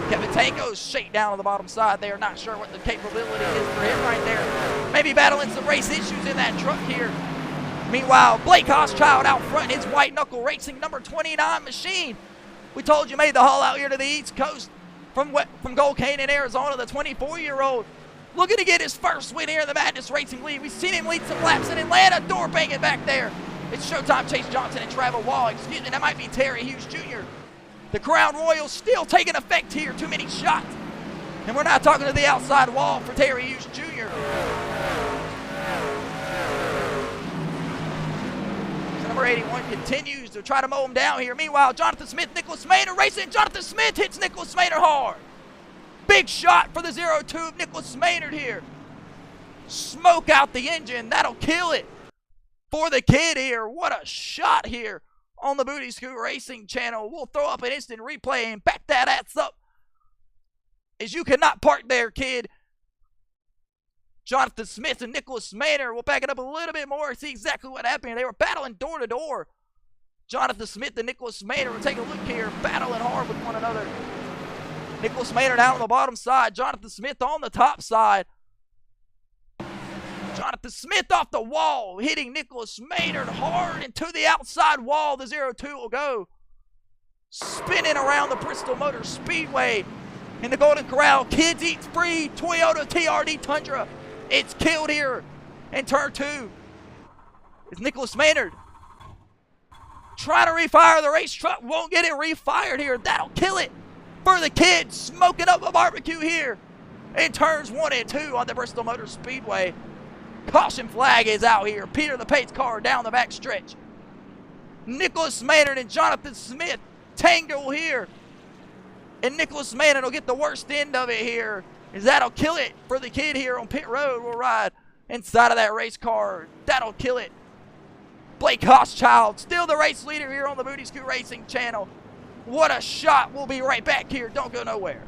Kevin Tankos shake down on the bottom side there. Not sure what the capability is for him right there. Maybe battling some race issues in that truck here. Meanwhile, Blake Hochschild out front in his White Knuckle Racing number 29 machine. We told you made the haul out here to the East Coast from Gold Canyon, Arizona, the 24-year-old. Looking to get his first win here in the Madness Racing League. We've seen him lead some laps in Atlanta. Door banging back there. It's Showtime, Chase Johnson, and Travis Wall. Excuse me, that might be Terry Hughes Jr. The Crown Royal still taking effect here. Too many shots. And we're not talking to the outside wall for Terry Hughes Jr. Number 81 continues to try to mow him down here. Meanwhile, Jonathan Smith, Nicholas Maynard racing. Jonathan Smith hits Nicholas Maynard hard. Big shot for the 0-2 of Nicholas Maynard here. Smoke out the engine. That'll kill it for the kid here. What a shot here on the Booty Scoot Racing channel. We'll throw up an instant replay and back that ass up, as you cannot park there, kid. Jonathan Smith and Nicholas Maynard. We'll back it up a little bit more and see exactly what happened. They were battling door to door. Jonathan Smith and Nicholas Maynard. We'll take a look here, battling hard with one another. Nicholas Maynard out on the bottom side. Jonathan Smith on the top side. Jonathan Smith off the wall, hitting Nicholas Maynard hard into the outside wall. The 0-2 will go. Spinning around the Bristol Motor Speedway in the Golden Corral. Kids Eats Free Toyota TRD Tundra. It's killed here in turn 2. It's Nicholas Maynard trying to refire the race truck. Won't get it refired here. That'll kill it for the kids. Smoking up a barbecue here in turns 1 and 2 on the Bristol Motor Speedway. Caution flag is out here. Peter the Pate's car down the back stretch. Nicholas Maynard and Jonathan Smith tangle here. And Nicholas Maynard will get the worst end of it here, as that'll kill it for the kid here on pit road. Will ride inside of that race car. That'll kill it. Blake Hochschild, still the race leader here on the Booty Scoot Racing channel. What a shot. We'll be right back here. Don't go nowhere.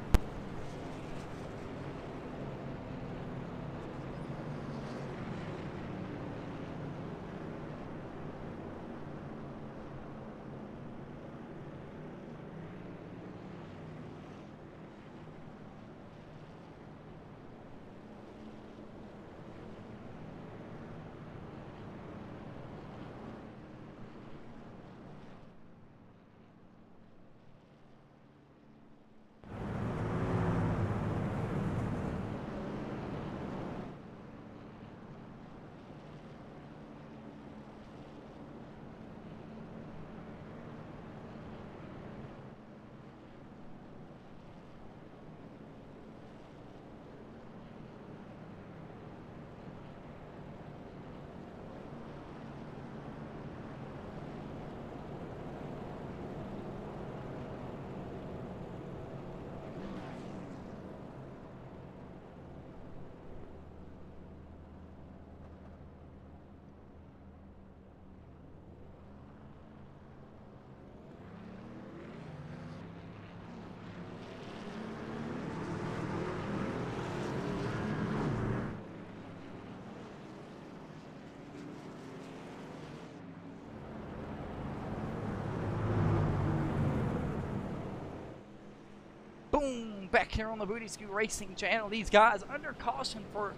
Boom, back here on the Booty Scoot Racing channel. These guys under caution for,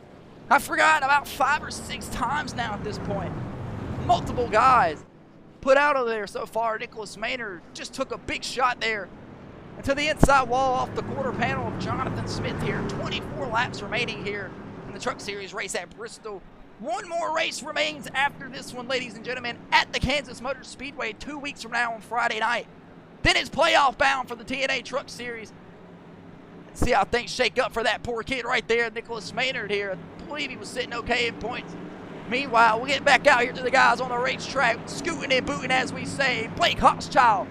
I've forgotten, about 5 or 6 times now at this point. Multiple guys put out of there so far. Nicholas Maynard just took a big shot there into the inside wall off the quarter panel of Jonathan Smith here. 24 laps remaining here in the Truck Series race at Bristol. One more race remains after this one, ladies and gentlemen, at the Kansas Motor Speedway 2 weeks from now on Friday night. Then it's playoff bound for the TNA Truck Series. See how things shake up for that poor kid right there, Nicholas Maynard here. I believe he was sitting okay in points. Meanwhile, we'll get back out here to the guys on the racetrack, scooting and booting as we say. Blake Hochschild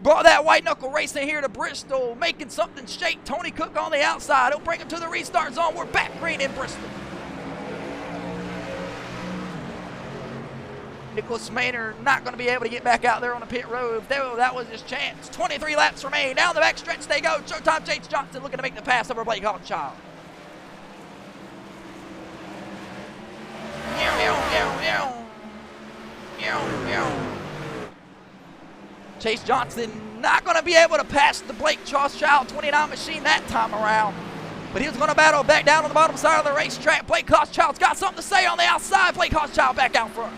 brought that white knuckle racing here to Bristol, making something shake. Tony Cook on the outside. He'll bring him to the restart zone. We're back green in Bristol. Nicholas Maynard not going to be able to get back out there on the pit road. That was his chance. 23 laps remain. Down the back stretch they go. Showtime Chase Johnson looking to make the pass over Blake Hochschild. Chase Johnson not going to be able to pass the Blake Hochschild 29 machine that time around. But he was going to battle back down on the bottom side of the racetrack. Blake Hochschild's got something to say on the outside. Blake Hochschild back out front.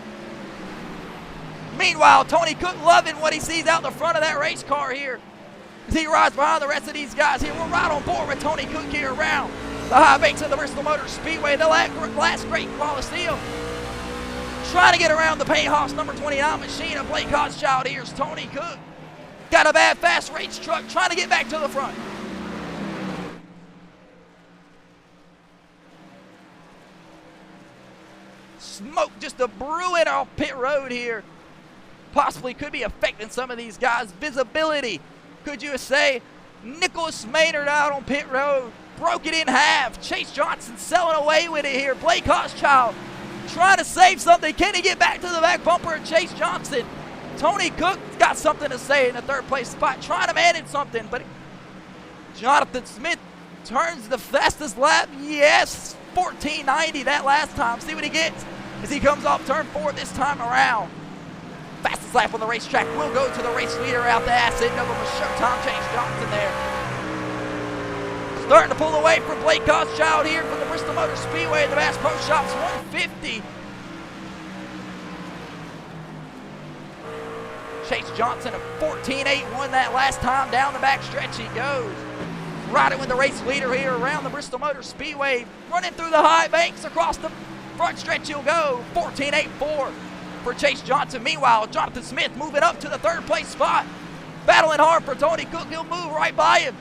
Meanwhile, Tony Cook loving what he sees out the front of that race car here as he rides behind the rest of these guys here. We're right on board with Tony Cook here around the high banks of the Bristol Motor Speedway, the last great Coliseum. Trying to get around the paint house, number 29 machine of Blake Hochschild. Here's Tony Cook. Got a bad fast race truck, trying to get back to the front. Smoke just a brewing off pit road here. Possibly could be affecting some of these guys' visibility. Could you say? Nicholas Maynard out on pit road. Broke it in half. Chase Johnson selling away with it here. Blake Hochschild trying to save something. Can he get back to the back bumper of Chase Johnson? Tony Cook got something to say in the third place spot. Trying to manage something, but Jonathan Smith turns the fastest lap. Yes, 14.90 that last time. See what he gets as he comes off turn 4 this time around. Fastest lap on the racetrack will go to the race leader out the ass end of him with Showtime Chase Johnson there. Starting to pull away from Blake Hochschild here from the Bristol Motor Speedway at the Bass Pro Shops 150. Chase Johnson a 14.8 won that last time. Down the back stretch he goes. Riding with the race leader here around the Bristol Motor Speedway. Running through the high banks across the front stretch he'll go. 14.84 for Chase Johnson. Meanwhile, Jonathan Smith moving up to the third place spot. Battling hard for Tony Cook. He'll move right by him.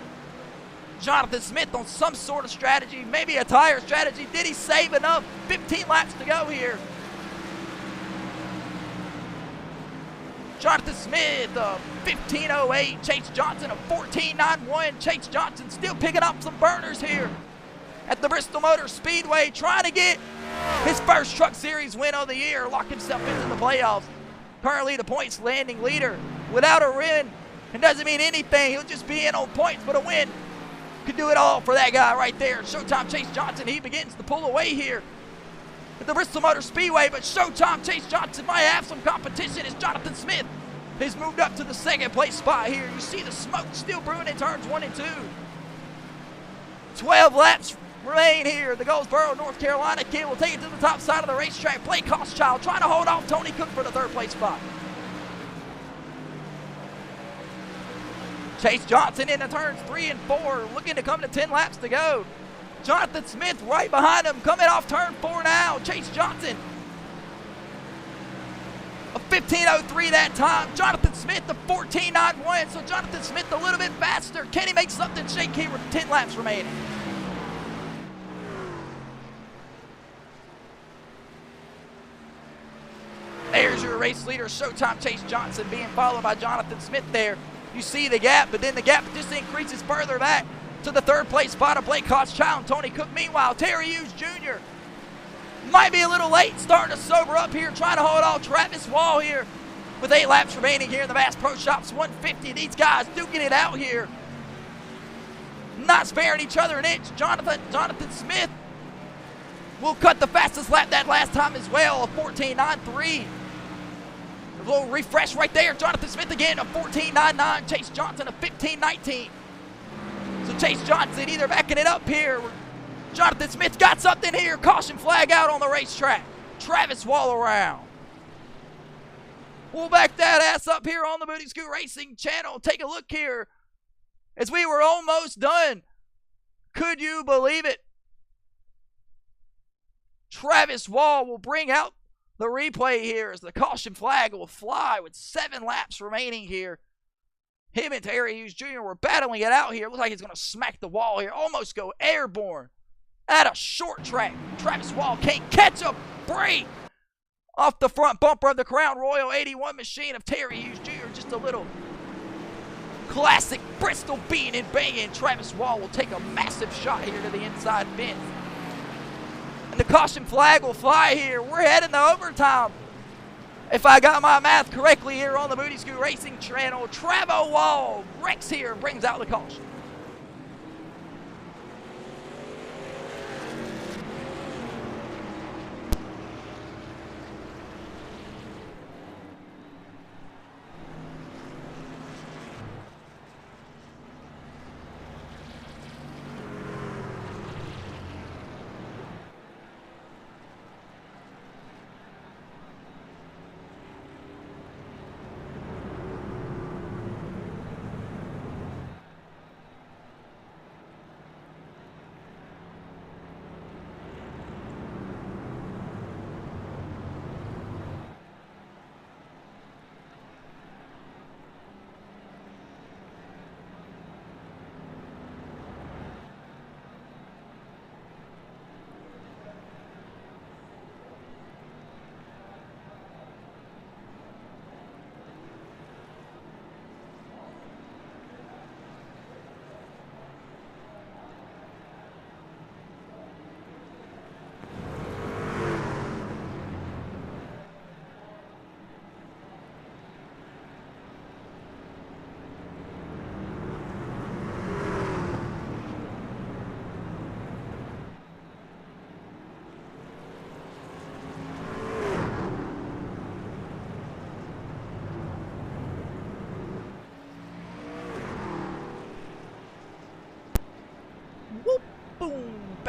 Jonathan Smith on some sort of strategy, maybe a tire strategy. Did he save enough? 15 laps to go here. Jonathan Smith, 15.08. Chase Johnson, a 14.91. Chase Johnson still picking up some burners here at the Bristol Motor Speedway, trying to get his first Truck Series win of the year, lock himself into the playoffs. Currently the points landing leader. Without a win, it doesn't mean anything. He'll just be in on points, but a win could do it all for that guy right there. Showtime Chase Johnson, he begins to pull away here at the Bristol Motor Speedway, but Showtime Chase Johnson might have some competition as Jonathan Smith has moved up to the second place spot here. You see the smoke still brewing in turns 1 and 2. 12 laps remain here. The Goldsboro, North Carolina kid will take it to the top side of the racetrack. Blake Hochschild trying to hold off Tony Cook for the third place spot. Chase Johnson into turns 3 and 4, looking to come to 10 laps to go. Jonathan Smith right behind him, coming off turn 4 now. Chase Johnson, a 15.03 that time. Jonathan Smith, a 14.91, so Jonathan Smith a little bit faster. Can he make something shake here with 10 laps remaining? There's your race leader, Showtime Chase Johnson, being followed by Jonathan Smith there. You see the gap, but then the gap just increases further back to the third place spot of Blake Hochschild and Tony Cook. Meanwhile, Terry Hughes Jr. might be a little late, starting to sober up here, trying to hold off Travis Wall here with 8 laps remaining here in the Bass Pro Shops 150. These guys duking it out here, not sparing each other an inch. Jonathan Smith will cut the fastest lap that last time as well, a 14.93. A little refresh right there. Jonathan Smith again, a 14.99. Chase Johnson, a 15.19. So Chase Johnson either backing it up here. Jonathan Smith got something here. Caution flag out on the racetrack. Travis Wall around. We'll back that ass up here on the Booty Scoot Racing channel. Take a look here as we were almost done. Could you believe it? Travis Wall will bring out the replay here as the caution flag will fly with 7 laps remaining here. Him and Terry Hughes Jr. were battling it out here. Looks like he's going to smack the wall here. Almost go airborne at a short track. Travis Wall can't catch a break off the front bumper of the Crown Royal 81 machine of Terry Hughes Jr. Just a little classic Bristol beating and banging. Travis Wall will take a massive shot here to the inside fence. The caution flag will fly here. We're heading to overtime. If I got my math correctly here on the Booty Scoot Racing channel, Travo Wall wrecks here and brings out the caution.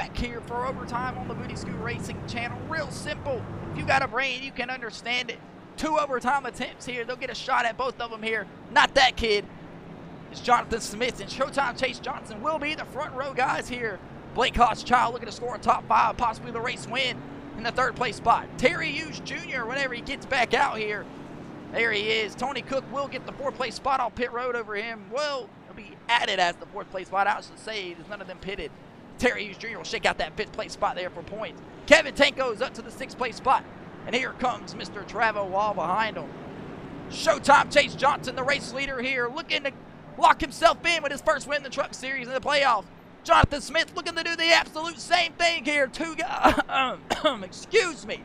back here for overtime on the Booty Scoot Racing channel. Real simple. If you got a brain, you can understand it. 2 overtime attempts here. They'll get a shot at both of them here. Not that kid. It's Jonathan Smith and Showtime Chase Johnson will be the front row guys here. Blake Hochschild looking to score a top 5, possibly the race win in the 3rd place spot. Terry Hughes Jr. whenever he gets back out here. There he is. Tony Cook will get the 4th place spot on pit road over him. Well, he'll be added as the 4th place spot. I should say there's none of them pitted. Terry Hughes Jr. will shake out that 5th place spot there for points. Kevin Tanko's up to the 6th place spot. And here comes Mr. Travo Wall behind him. Showtime Chase Johnson, the race leader here, looking to lock himself in with his first win in the Truck Series in the playoffs. Jonathan Smith looking to do the absolute same thing here. 2 guys, excuse me.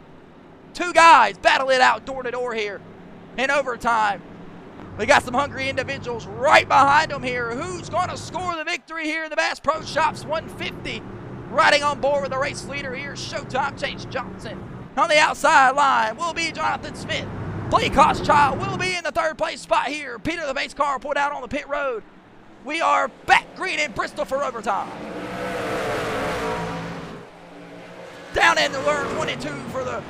2 guys battle it out door to door here in overtime. We got some hungry individuals right behind them here. Who's going to score the victory here in the Bass Pro Shops 150? Riding on board with the race leader here, Showtime Chase Johnson. On the outside line will be Jonathan Smith. Blake Hochschild will be in the 3rd place spot here. Peter the base car pulled out on the pit road. We are back green in Bristol for overtime. Down in the turn 22 for the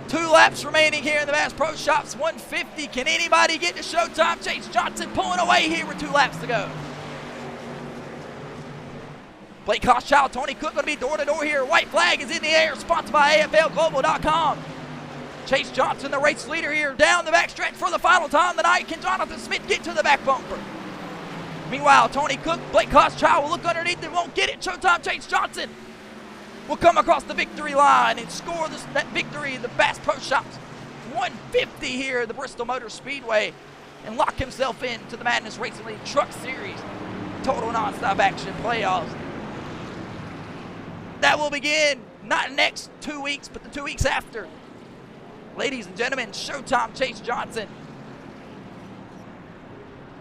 2 laps remaining here in the Bass Pro Shops 150. Can anybody get to Showtime Chase Johnson pulling away here with 2 laps to go? Blake Hochschild, Tony Cook going to be door to door here. White flag is in the air, sponsored by AFLglobal.com. Chase Johnson, the race leader here, down the backstretch for the final time tonight. Can Jonathan Smith get to the back bumper? Meanwhile, Tony Cook, Blake Hochschild will look underneath and won't get it. Showtime Chase Johnson will come across the victory line and score that victory in the Bass Pro Shops 150 here at the Bristol Motor Speedway and lock himself into the Madness Racing League Truck Series Total Nonstop Action Playoffs. That will begin not next 2 weeks, but the 2 weeks after. Ladies and gentlemen, Showtime Chase Johnson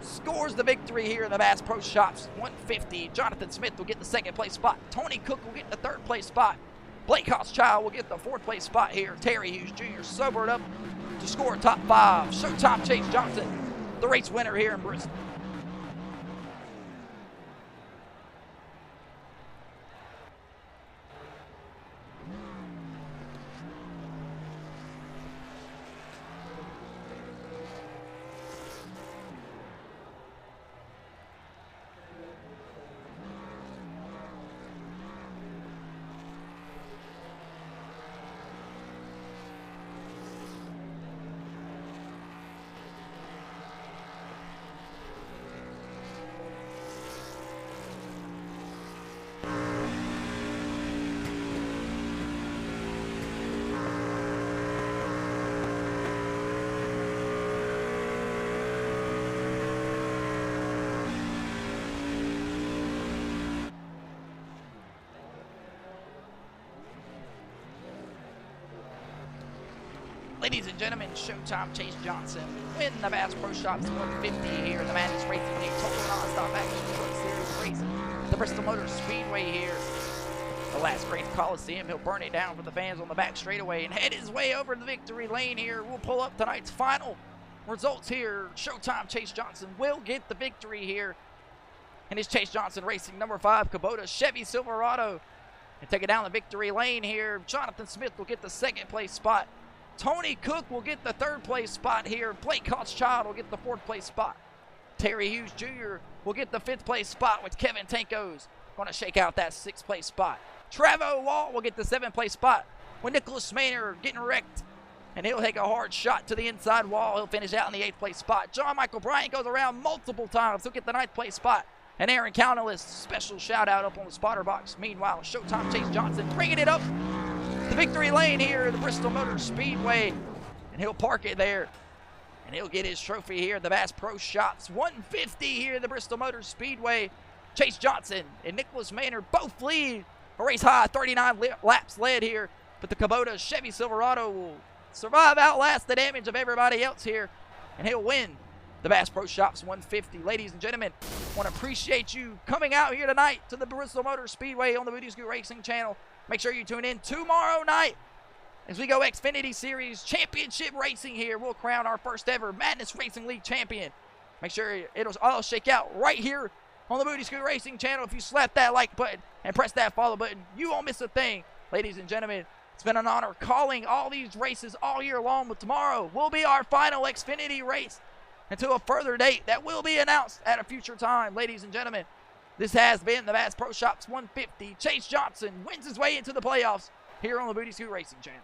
scores the victory here in the Bass Pro Shops 150. Jonathan Smith will get the 2nd place spot. Tony Cook will get the 3rd place spot. Blake Hochschild will get the 4th place spot here. Terry Hughes Jr. sobered up to score top 5. Showtime Chase Johnson, the race winner here in Bristol. Ladies and gentlemen, Showtime Chase Johnson win the Bass Pro Shops 150 here in the Madness Racing League Total Nonstop Action Truck Series racing. The Bristol Motor Speedway here. The last great Coliseum. He'll burn it down for the fans on the back straightaway and head his way over to the victory lane here. We'll pull up tonight's final results here. Showtime Chase Johnson will get the victory here. And it's Chase Johnson racing number 5 Kubota Chevy Silverado. And take it down the victory lane here. Jonathan Smith will get the 2nd place spot. Tony Cook will get the 3rd place spot here. Blake Hochschild will get the 4th place spot. Terry Hughes Jr. will get the 5th place spot with Kevin Tanko's going to shake out that 6th place spot. Travo Wall will get the 7th place spot with Nicholas Maynard getting wrecked. And he'll take a hard shot to the inside wall. He'll finish out in the 8th place spot. John Michael Bryant goes around multiple times. He'll get the 9th place spot. And Aaron Counterless, special shout out up on the spotter box. Meanwhile, Showtime Chase Johnson bringing it up the victory lane here at the Bristol Motor Speedway. And he'll park it there. And he'll get his trophy here at the Bass Pro Shops 150 here at the Bristol Motor Speedway. Chase Johnson and Nicholas Maynard both lead a race high 39 laps led here. But the Kubota Chevy Silverado will survive, outlast the damage of everybody else here. And he'll win the Bass Pro Shops 150. Ladies and gentlemen, I want to appreciate you coming out here tonight to the Bristol Motor Speedway on the Booty Scoot Racing channel. Make sure you tune in tomorrow night as we go Xfinity Series Championship Racing here. We'll crown our first ever Madness Racing League champion. Make sure it'll all shake out right here on the Booty Scoot Racing channel. If you slap that like button and press that follow button, you won't miss a thing. Ladies and gentlemen, it's been an honor calling all these races all year long, but tomorrow will be our final Xfinity race until a further date that will be announced at a future time. Ladies and gentlemen, this has been the Bass Pro Shops 150. Chase Johnson wins his way into the playoffs here on the Booty Scoot Racing channel.